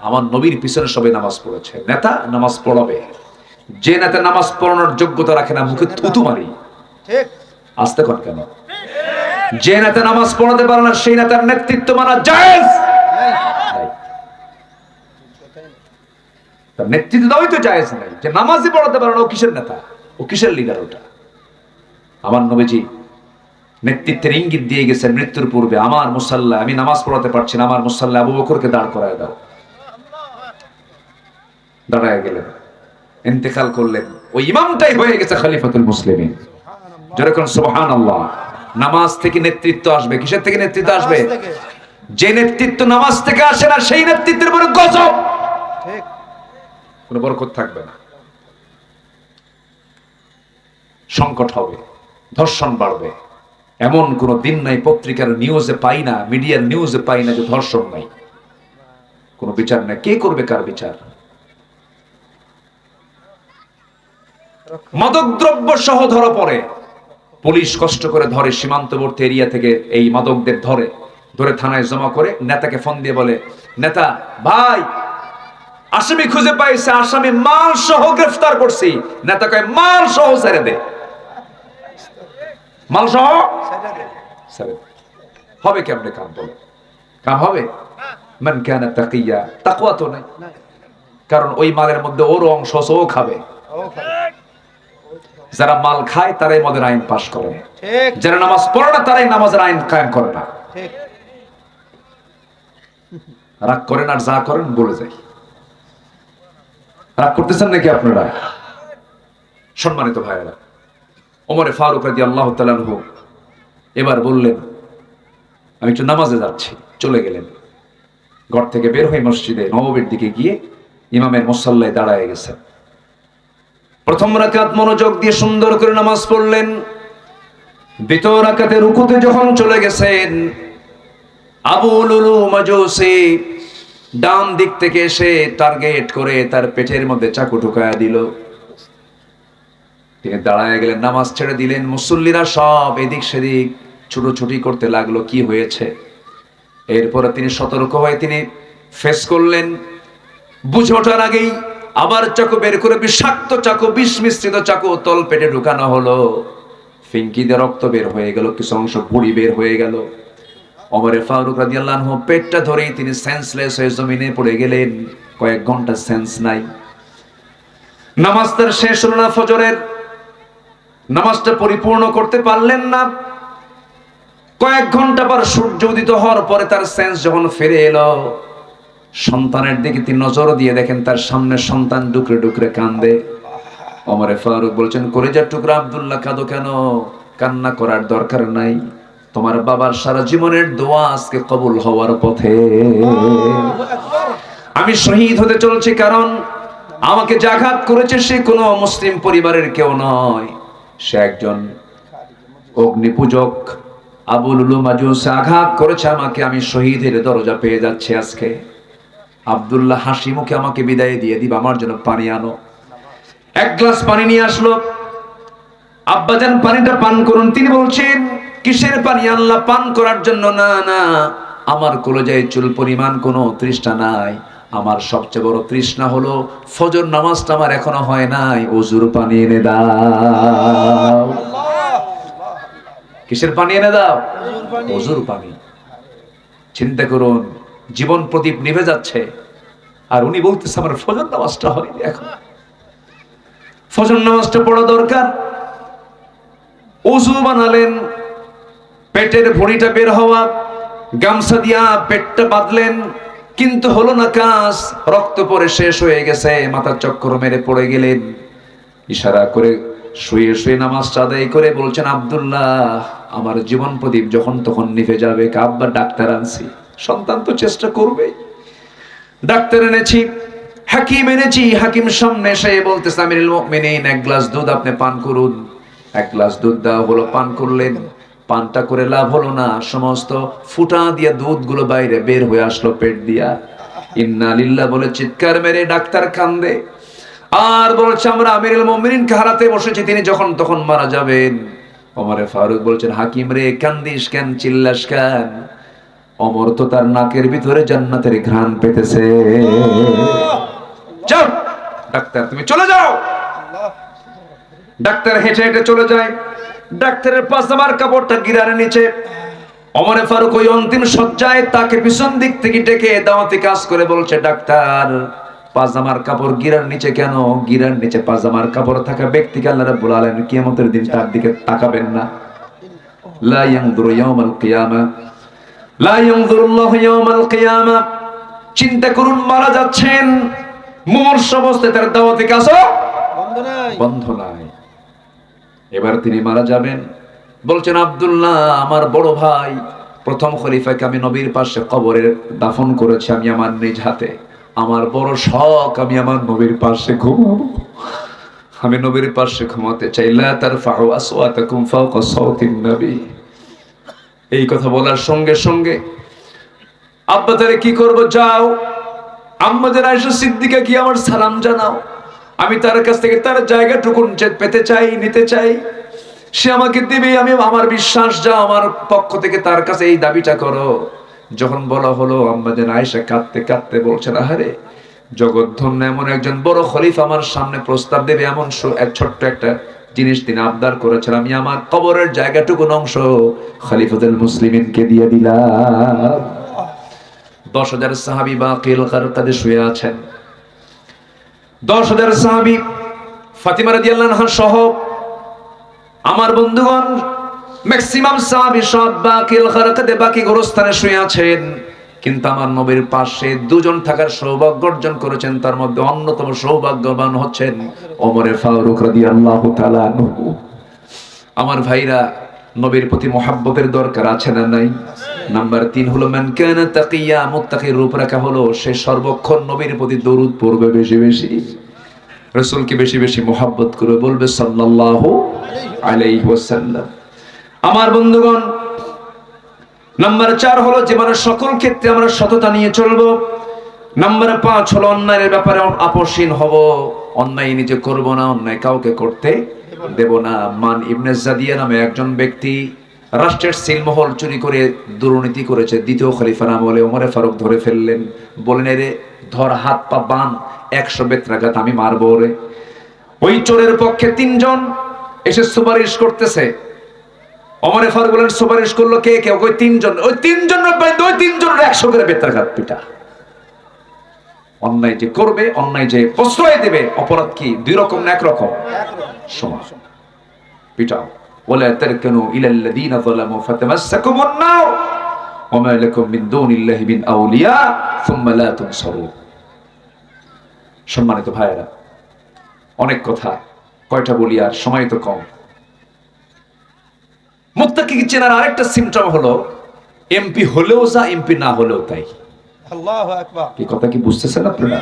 আমার নবীর পিছনে সবাই নামাজ পড়েছে। নেতা নামাজ পড়াবে, যে নেতা নামাজ পড়ানোর যোগ্যতা রাখে না মুখে থুতু মারি। আসতে কর কেন? যে নেতা নামাজ পড়াতে পারে না সেই নেতার নেতৃত্ব মানা জায়েজ নাই। তার নেতৃত্ব দেওয়াই তো জায়েজ নাই। যে নামাজই পড়াতে পারে না ও কিসের নেতা? ও কিসের লিডার? ওটা আমার নবীজি নেতৃত্বের ইঙ্গিত দিয়ে গেছেন মৃত্যুর পূর্বে, আমার মুসাল্লা আমি নামাজ পড়াতে পারছি না, আমার মুসাল্লা আবু বকরকে দাঁড় করায় দাও। দাঁড়ায় গেলেন, ইন্তেকাল করলেন। ওই ইমামটাই হয়ে গেছে খলিফাতুল মুসলিমিন। যেরকম সুবহানাল্লাহ। নামাজ থেকে নেতৃত্ব আসবে। কিসের থেকে নেতৃত্ব আসবে? যে নেতৃত্ব নামাজ থেকে আসে না সেই নেতৃত্বের উপরে গজব, কোনো বরকত থাকবে না, সংকট হবে, ধর্ষণ বাড়বে। এমন কোন দিন নাই পত্রিকার নিউজে পাই না, মিডিয়ার নিউজে পাই না যে ধর্ষণ নাই, কোন বিচার নাই। কে করবে কার বিচার? মাদকদ্রব্য সহ ধরা পড়ে, পুলিশ কষ্ট করে ধরে, সীমান্তবর্তী এরিয়া থেকে এই মাদকদের ধরে থানায় জমা করে নেতাকে ফোন দিয়ে বলে, নেতা ভাই আসামি খুঁজে পাইছে, আসামি মাল সহ গ্রেফতার করছি। নেতা কয় মাল সহ ছেড়ে দে, মাল সহ ছেড়ে দে। হবে কেমনে কাম? বলে কাম হবে? মান কানা তাকিয়া, তাকওয়া তো নাই, কারণ ওই মালের মধ্যে ওর অংশ ও খাবে। যারা মাল খায় তারাই মদের আইন পাশ করে, যারা নামাজ পড়ে না তারাই নামাজের আইন কায়েম করে না। রাগ করেন আর যা করেন বলে যাই। রাগ করতেছেন নাকি আপনারা? সম্মানিত ভাইয়েরা, ওমরে ফারুক রাদিয়াল্লাহু তাআলা আনহু এবার বললেন আমি একটু নামাজে যাচ্ছি, চলে গেলেন। ঘর থেকে বের হয়ে মসজিদে নববীর দিকে গিয়ে ইমামের মুসাল্লায় দাঁড়ায় গেছেন। প্রথম রাকাত মনোযোগ দিয়ে সুন্দর করে নামাজ পড়লেন। দ্বিতীয় রাকাতে রুকুতে যখন চলে গেছেন, আবু লুলু মাজুসি ডান দিক থেকে এসে টার্গেট করে তার পেটের মধ্যে চাকু ঢুকায়া দিল। তিনি দাঁড়ায় গেলেন, নামাজ ছেড়ে দিলেন। মুসল্লিরা সব এদিক সেদিক ছুটোছুটি করতে লাগলো, কি হয়েছে? এরপরে তিনি সতর্ক হয়ে তিনি ফেস করলেন। বুঝে ওঠার আগেই আবার চাকু বের করে, বিষাক্ত চাকু, বিষ মিশ্রিত চাকু তল পেটে ঢুকানো হলো। ফিঙ্কিতে রক্ত বের হয়ে গেল, কিছু অংশ ভুঁড়ি বের হয়ে গেল। ওমরে ফারুক রাদিয়াল্লাহু আনহু পেটটা ধরেই তিনি সেন্সলেস হয়ে জমিনে পড়ে গেলেন। কয়েক ঘন্টা সেন্স নাই। নামাজ তার শেষ হলো না, ফজরের নামাজটা পরিপূর্ণ করতে পারলেন না। কয়েক ঘন্টা পর সূর্য উদিত হওয়ার পরে তার সেন্স যখন ফিরে এলো, সন্তানের দিকে তিনি নজর দিয়ে দেখেন তার সামনে সন্তান ডুকরে ডুকরে কান্দে। ওমরে ফারুক বলছেন, কলিজার টুকরা আব্দুল্লাহ কাঁদো কেন? কান্না করার দরকার নাই, তোমার বাবার সারা জীবনের দোয়া আজকে কবুল হওয়ার পথে। আমি শহীদ হতে চলছি, কারণ আমাকে যে আঘাত করেছে সে কোনো মুসলিম পরিবারের কেউ নয়, সে একজন অগ্নিপূজক। আবু লুলু মাজুসি আঘাত করেছে আমাকে, আমি শহীদের দরজা পেয়ে যাচ্ছি আজকে। আব্দুল্লাহ হাসি মুখে আমাকে বিদায় দিয়ে দিবা, আমার জন্য পানি আনো। এক গ্লাস পানি নিয়ে আসলো। আব্বাজান পানিটা পান করুন। তিনি বলছেন, কিসের পানি আল্লাহ? পান করার জন্য না, না, আমার কলিজায় চুল পরিমাণ কোনো তৃষ্ণা নাই। আমার সবচেয়ে বড় তৃষ্ণা হলো ফজর নামাজটা আমার এখনো হয় নাই, ওযুর পানি এনে দাও। কিসের পানি এনে দাও? ওযুর পানি। চিন্তা করুন, জীবন প্রদীপ নিভে যাচ্ছে আর উনি বলতেছে আমার ফজর নামাজটা হয়নি এখন। ফজর নামাজটা পড়া দরকার। ওযু বানালেন, পেটের ভুঁড়িটা বের হওয়া, গামছা দিয়া পেটটা বাঁধলেন, কিন্তু হলো না কাজ। রক্ত পরে শেষ হয়ে গেছে, মাথার চক্কর মেরে পড়ে গেলেন। ইশারা করে শুয়ে শুয়ে নামাজটা আদায় করে বলছেন, আব্দুল্লাহ আমার জীবন প্রদীপ যখন তখন নিভে যাবে। আব্বা ডাক্তার আনছি। সন্তান তো চেষ্টা করবে। ডাক্তার এনেছি, হাকিম এনেছি। হাকিম সামনে এসে বলতেছে, আমিরুল মুমিনিন, এক গ্লাস দুধ আপনি পান করুন। এক গ্লাস দুধ দেওয়া হলো, পান করলেন। পানটা করে লাভ হলো না, সমস্ত ফুটা দিয়া দুধগুলো বাইরে বের হয়ে আসলো পেট দিয়া। ইন্না লিল্লাহ বলে চিৎকার মেরে ডাক্তার কান্দে আর বলছে, আমরা আমিরুল মুমিনিনকে হারাতে বসেছি, তিনি যখন তখন মারা যাবেন। ওমরে ফারুক বলছেন, হাকিম রে, কান্দিস কেন, চিল্লাস কেন? ওমর তো তার নাকের ভিতরে জান্নাতের ঘ্রাণ পেতেছে। যাও ডাক্তার, তুমি চলে যাও। ডাক্তার হেঁটে হেঁটে চলে যায়। ডাক্তারের পাজামার কাপড়টা গিরারের নিচে। ওমরে ফারুক ওই অন্তিম শয্যায় তাকে পিছন দিক থেকে ডেকে দাওয়াতি কাজ করে বলছে, ডাক্তার, পাজামার কাপড় গিরার নিচে কেন? গিরার নিচে পাজামার কাপড় থাকা ব্যক্তিকে আল্লাহ রাব্বুল আলামিন কিয়ামতের দিন তার দিকে তাকাবেন না। লা ইয়ানজুরু ইয়াওমাল কিয়ামা, লা ইয়ানজুরুল্লাহু ইয়াওমাল কিয়ামা। চিন্তা করুন, মারা যাচ্ছেন, মুমূর্ষ অবস্থায় তার দাওয়াতি কাজ বন্ধ নাই। এবার তিনি মারা যাবেন। বলছেন, আব্দুল্লাহ, আমার বড় ভাই, প্রথম খলিফাকে আমি নবীর পাশে কবরে দাফন করেছি আমি আমার নিজ হাতে। আমার বড় শখ, আমি আমার নবীর পাশে ঘুমাবো। আমি নবীর পাশে ঘুমাতে চাই। লা তারফাউ আসওয়াতাকুম ফাওকা সাওতিন নবী। এই কথা বলার সঙ্গে সঙ্গে আব্বা, তারে কি করব? যাও আম্মাদের আয়েশা সিদ্দিকা কি আমার সালাম জানাও। আমি তার কাছ থেকে তার জায়গাটুকু পেতে চাই, নিতে চাই। সে আমাকে দিবে, আমি আমার বিশ্বাস, যা আমার পক্ষ থেকে তার কাছে এই দাবিটা করো। যখন বলা হলো, আম্মাদের আয়েশা কাঁদতে কাঁদতে বলছেন, আহারে, জগৎধন্য এমন একজন বড় খলিফা আমার সামনে প্রস্তাব দেবে, এমন এক ছোট্ট একটা জিনিস তিনি আবদার করেছেন। আমি আমার কবরের জায়গাটুকু অংশ খলিফাতুল মুসলিমিনকে দিয়ে দিলাম। 10,000 সাহাবী বাকিল কারকাদে শুয়ে আছেন। 10,000 সাহাবী, ফাতিমা রাদিয়াল্লাহু আনহা সহ আমার বন্ধুগণ, ম্যাক্সিমাম সাহাবী সব বাকিল কারকাদে বাকি গোরস্থানে শুয়ে আছেন। কিন্তু আমার নবীর পাশে দুজন থাকার সৌভাগ্য অর্জন করেছেন। তার মধ্যে অন্যতম সৌভাগ্যবান হচ্ছেন ওমরে ফারুক রাদিয়াল্লাহু তাআলা আনহু। আমার ভাইরা, নবীর প্রতি মহব্বতের দরকার আছে না নাই? নাম্বার 3 হলো মান কানা তাকিয়া, মুত্তাকির রূপরেখা হলো সে সর্বক্ষণ নবীর প্রতি দরুদ পড়বে বেশি বেশি, রাসূলকে বেশি বেশি মহব্বত করে বলবে সাল্লাল্লাহু আলাইহি ওয়াসাল্লাম। আমার বন্ধুগণ, নাম্বার 4 হলো জীবনের সকল ক্ষেত্রে আমরা সততা নিয়ে চলবো। নাম্বার 5 হলো অন্যায়ের ব্যাপারে আপোষহীন হব। অন্যায় নিজে করব না, অন্যায় কাউকে করতে দেব না। মান ইবনে জাদিয়া নামে একজন ব্যক্তি রাষ্ট্রের সিলমহল চুরি করে দুর্নীতি করেছে। দ্বিতীয় খলিফার আমলে ওমরে ফারুক ধরে ফেললেন। বলেন, এরে ধর, হাত পা বান, 100 বেত্রাঘাত আমি মারবো রে। ওই চোরের পক্ষে 3 জন এসে সুপারিশ করতেছে। ওমরে ফারুক বলেন, সুপারিশ করলো কে কে? ওই 3 জন। ওই 3 জনের বাইরে ওই 3 জনের 100 করে বেত্রাঘাত পিটা। অন্যায় যে করবে, অন্যায় যে প্রশ্রয় দেবে, অপরাধ কি 2 রকম না 1 রকম? সমান। পিটাও। ওয়ালা তারকানু ইলাল্লাযীনা যালামু ফাতামাসসাকুমুন নার ওয়া মা লাকুম মিন দুনিল্লাহি মিন আউলিয়া সুম্মা লা তুনসারুন। সম্মানিত ভাইরা, অনেক কথা, কয়টা বলি আর সময় তো কম। মুত্তাকিকে চেনার আরেকটা সিম্পটম হলো এমপি হলেও যা, এমপি না হলেও তাই। আল্লাহু আকবার। কি কথা কি বুঝতেছেন আপনারা?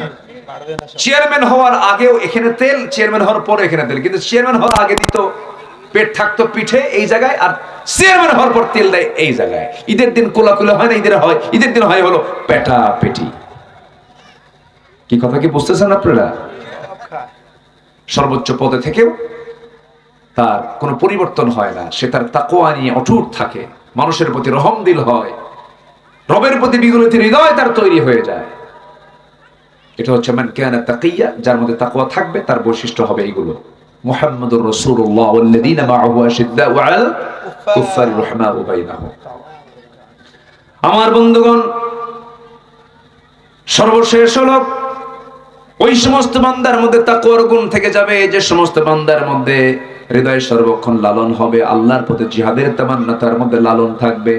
চেয়ারম্যান হওয়ার আগেও এখানে তেল, চেয়ারম্যান হওয়ার পরে এখানে তেল। কিন্তু চেয়ারম্যান হওয়ার আগে দিত পেট থাকতো পিঠে এই জায়গায়, আর চেয়ারম্যান হওয়ার পর তেল দেয় এই জায়গায়। ঈদের দিন কোলাকুলা হয় না, ঈদের দিন হয় হলো পেটা পেটি। কি কথা কি বুঝতেছেন আপনারা? সর্বোচ্চ পদে থেকেও তার কোনো পরিবর্তন হয় না। সে তার তাকওয়া নিয়ে অটুট থাকে, মানুষের প্রতি রহমদিল হয়, রবের প্রতি বিগলিত হৃদয় তার তৈরি হয়ে যায়। এটা হচ্ছে মান কানা তাকিয়া, যার মধ্যে তাকওয়া থাকবে তার বৈশিষ্ট্য হবে এইগুলো। মুহাম্মাদুর রাসূলুল্লাহ ওয়াল্লাযীনা মাআহু আশিদ্দাউ আলাল কুফফারি রহমাউ বাইনাহুম। আমার বন্ধুগণ, সর্বশেষ হলো ওই সমস্ত বান্দার মধ্যে তাকওয়ার গুণ থেকে যাবে যে সমস্ত বান্দার মধ্যে হৃদয় সর্বক্ষণ লালন হবে, আল্লাহর প্রতি জিহাদের তামান্না তার মধ্যে লালন থাকবে,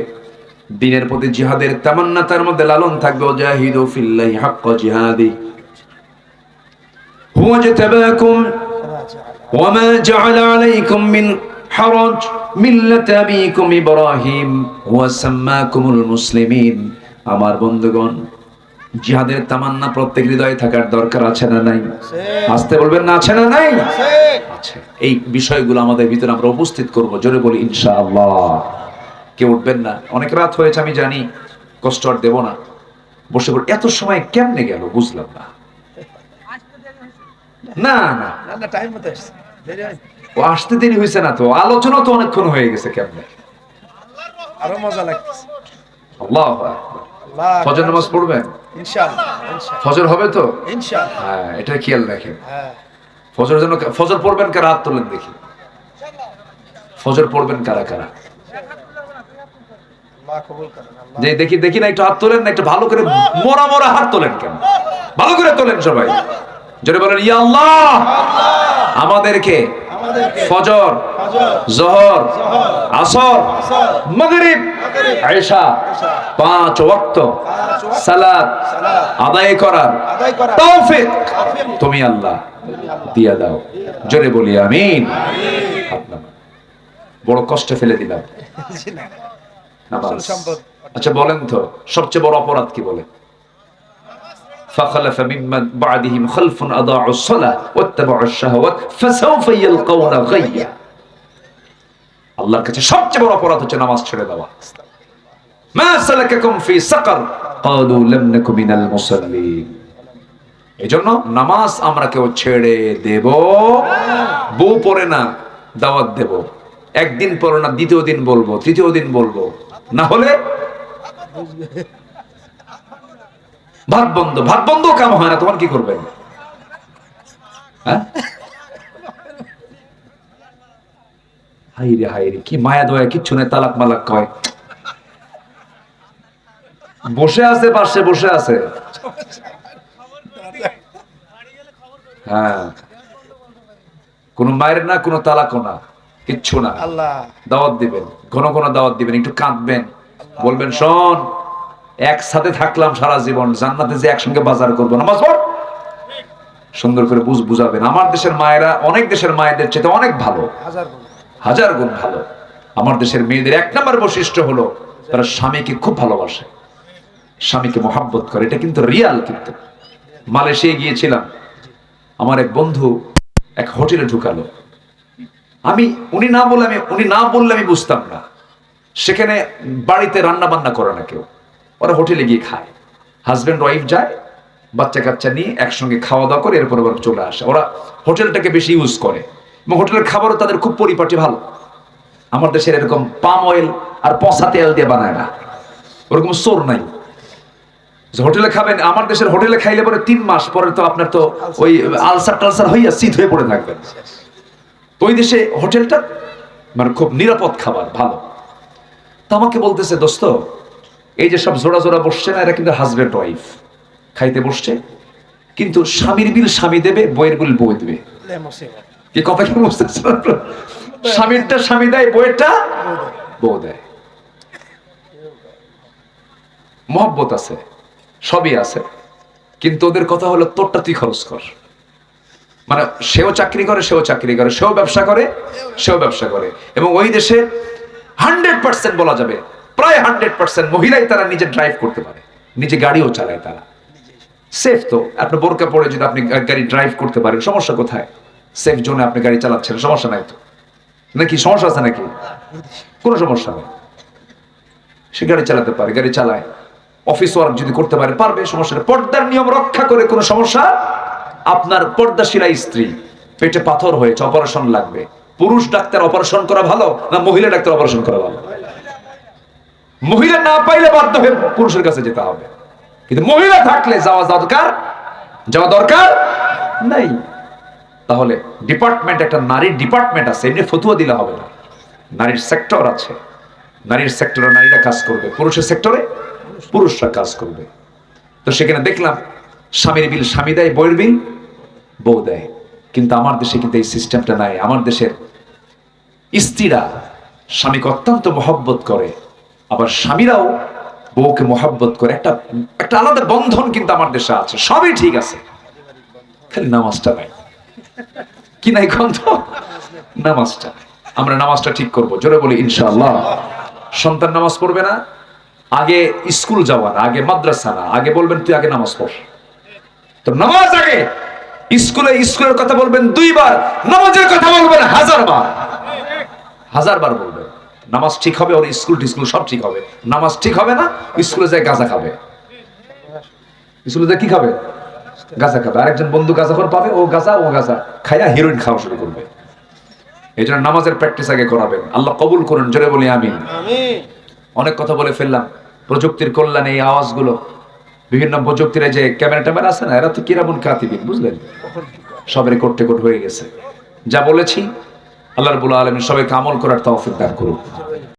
দ্বীনের প্রতি জিহাদের তামান্না তার মধ্যে লালন থাকবে। ওয়াজাহিদু ফিল্লাহি হাক্কা জিহাদি হুয়া জাতাবাকুম ওয়া মা জাআলা আলাইকুম মিন হারাজ মিল্লাতা আবিকুম ইব্রাহিম ওয়া সাম্মাকুমুল মুসলিমিন। আমার বন্ধুগণ, জিহাদের তামান্না প্রত্যেক হৃদয়ে থাকার দরকার আছে না নাই? আসতে বলবেন না, আছে না নাই? আছে। এই বিষয়গুলো আমাদের ভিতরে আমরা উপস্থিত করব, জোরে বলি ইনশাআল্লাহ। কেউ উঠবেন না, অনেক রাত হয়েছে আমি জানি, কষ্ট আর দেব না। বসে পড়ে এত সময় কেমনে গেল বুঝলাম না। না না না টাইম মতো আসছে, দেরি হয় ও আসতে দেরি হয়েছে না তো, আলোচনা তো অনেকক্ষণ হয়ে গেছে কেমনে। আরো মজা লাগতেছে। আল্লাহু আকবার। আল্লাহ ফজর নামাজ পড়বেন? ইনশাআল্লাহ ইনশাআল্লাহ ফজর হবে তো? ইনশাআল্লাহ। হ্যাঁ, এটা খেয়াল রাখেন। হ্যাঁ ফজর যেন, ফজর পড়বেন কারা হাত তোলেন দেখি। ফজর পড়বেন কারা কারা? আল্লাহ কবুল করেন। আল্লাহ যে দেখি দেখি না, একটু হাত তোলেন না, একটু ভালো করে মোরা মোরা হাত তোলেন কেন? ভালো করে তোলেন সবাই, জোরে বলেন ইয়া আল্লাহ। আমাদেরকে ফজর, জোহর, আসর, মাগরিব, ইশা 5 ওয়াক্ত সালাত আদায় করার তৌফিক তুমি আল্লাহ দিয়া দাও, জোরে বলি আমিন। বড় কষ্টে ফেলে দিলাম নামাজ। আচ্ছা বলেন তো সবচেয়ে বড় অপরাধ কি বলেন? فخلف من بعدهم خلف أضاعوا الصلاة واتبعوا الشهوات فسوف يلقون غيا। আল্লাহর কাছে সবচেয়ে বড় অপরাধ হচ্ছে নামাজ ছেড়ে দেওয়া। মা সালাকাকুম ফি সাকার ক্বালু লাম নাকু মিনাল মুসাল্লিন। এজন্য নামাজ আমরা কেউ ছেড়ে দেব, বউ পড়ে না দাওয়াত দেব, একদিন পড়ে না দ্বিতীয় দিন বলবো, তৃতীয় দিন বলবো, না হলে ভাত বন্ধ। ভাত বন্ধ কাম হয় না, তখন কি করবেন? হাইরে হাইরে, কি মায়া দয়া কিচ্ছু নেই, তালাক মালাক কয়। বসে আছে পাশে, বসে আছে। হ্যাঁ, কোন মায়ের না, কোন তালাকও না, কিচ্ছু না। আল্লাহ দাওয়াত দিবেন, ঘন ঘন দাওয়াত দিবেন, একটু কাঁদবেন, বলবেন শোন একসাথে থাকলাম সারা জীবন, জান্নাতে যে একসঙ্গে বাজার করবো, নামাজ পড়। সুন্দর করে বুঝাবেন। আমার দেশের মায়েরা অনেক দেশের মায়েদের চেয়ে অনেক ভালো, হাজার গুণ ভালো। আমার দেশের মেয়েদের এক নম্বর বৈশিষ্ট্য হলো তারা স্বামীকে খুব ভালোবাসে, স্বামীকে মহাব্বত করে। এটা কিন্তু রিয়াল। কিন্তু মালয়েশিয়া গিয়েছিলাম, আমার এক বন্ধু এক হোটেলে ঢুকালো। উনি না বললে আমি বুঝতাম না। সেখানে বাড়িতে রান্না বান্না করে না কেউ, ওরা হোটেলে গিয়ে খায়। হাজবেন্ড ওয়াইফ যায়, বাচ্চা কাচ্চা নিয়ে একসঙ্গে খাওয়া দাওয়া করে এরপর আবার চলে আসে। ওরা হোটেলটাকে বেশি ইউজ করে এবং হোটেলের খাবারও তাদের খুব পরিপাটি ভালো। আমার দেশের এরকম পাম অয়েল আর পচা তেল দিয়ে বানায় না, ওরকম সোর নাই। হোটেলে খাবেন, আমার দেশের হোটেলে খাইলে পরে 3 মাস পরে তো আপনার তো ওই আলসার টালসার হইয়া শীত হয়ে পড়ে থাকবেন। ওই দেশে হোটেলটা মানে খুব নিরাপদ খাবার, ভালো। তো আমাকে বলতেছে, দোস্ত এই যে সব জোড়া জোড়া বসছে না, এরা কিন্তু হাজবেন্ড ওয়াইফ খাইতে বসছে, কিন্তু স্বামীর বিল স্বামী দেবে, বইয়ের বিল বই দেবে। কি কথা কি বুঝতেছে? স্বামীরটা স্বামী দেয়, বইয়েরটা বউ দেয়। মহব্বত আছে, সবই আছে, কিন্তু ওদের কথা হলো তোরটা তুই খরচ কর। মানে সেও চাকরি করে, সেও চাকরি করে, সেও ব্যবসা করে, সেও ব্যবসা করে। এবং ওই দেশে 100% বলা যাবে, প্রায় 100% মহিলাই তারা নিজে ড্রাইভ করতে পারে, নিজে গাড়িও চালায় তারা। সেফ তো, আপনি বোরকা পরে যদি আপনি গাড়ি ড্রাইভ করতে পারেন, সমস্যা কোথায়? সেফ জোনে আপনি গাড়ি চালাচ্ছেন, সমস্যা নাই তো নাকি? সমস্যা আছে নাকি? কোনো সমস্যা নেই, সে গাড়ি চালাতে পারে, গাড়ি চালায়। অফিস ওয়ার্ক যদি করতে পারে, পারবে, সমস্যা নেই। পর্দার নিয়ম রক্ষা করে, কোনো সমস্যা। আপনার পর্দাশীলা স্ত্রী পেটে পাথর হয়েছে, অপারেশন লাগবে, পুরুষ ডাক্তার অপারেশন করা ভালো না মহিলা ডাক্তার অপারেশন করা ভালো? মহিলা না পাইলে বাধ্য হয়ে পুরুষের কাছে যেতে হবে, কিন্তু মহিলা থাকলে যাওয়া দরকার নাই। তাহলে ডিপার্টমেন্ট, একটা নারীর ডিপার্টমেন্ট আছে, এমনি ফতুয়া দিলে হবে না। নারীর সেক্টর আছে, নারীর সেক্টরে নারীরা কাজ করবে, পুরুষের সেক্টরে পুরুষরা কাজ করবে। তো সেখানে দেখলাম স্বামীর বিল স্বামী দেয়, বউয়ের বিল বউ দেয়। কিন্তু আমার দেশে কিন্তু এই সিস্টেমটা নাই। আমার দেশের স্ত্রীরা স্বামীকে অত্যন্ত মহব্বত করে, আবার স্বামীরাও বউকে মহব্বত করে। একটা আলাদা বন্ধন কিন্তু আমার দেশে আছে। সবই ঠিক আছে, খালি নামাজটা নাই। কি নাই গন্ধ? নামাজটা। আমরা নামাজটা ঠিক করব, জোরে বলি ইনশাআল্লাহ। সন্তান নামাজ পড়বে না, আগে স্কুল যাওয়া না, আগে মাদ্রাসা না, আগে বলবেন তুই আগে নামাজ পড়। তো নামাজ আগে, স্কুলের কথা বলবেন 2 বার, নামাজের কথা বলবেন 1000 বার, 1000 বার বলবেন। নামাজ ঠিক হবে, ওর স্কুল সব ঠিক হবে। নামাজ ঠিক হবে না, স্কুলে যায় গাঁজা খাবে। স্কুলে যায় কি খাবে? গাঁজা খাবে। আরেকজন বন্ধু গাঁজাখোর পাবে, ও গাঁজা খাইয়া হিরোইন খাওয়া শুরু করবে। এই জন্য নামাজের প্র্যাকটিস আগে করাবেন। আল্লাহ কবুল করুন, জোরে বলি আমিন। অনেক কথা বলে ফেললাম। প্রযুক্তির কল্যাণে এই আওয়াজগুলো, বিভিন্ন প্রযুক্তির যে ক্যামেরা আছে না, এরা তো কিরামুন কাতিবিন, বুঝলেন, সব রেকর্ড হয়ে গেছে। যা বলেছি আল্লাহ রাব্বুল আলামিন সবাইকে আমল করার তৌফিক দান করুন।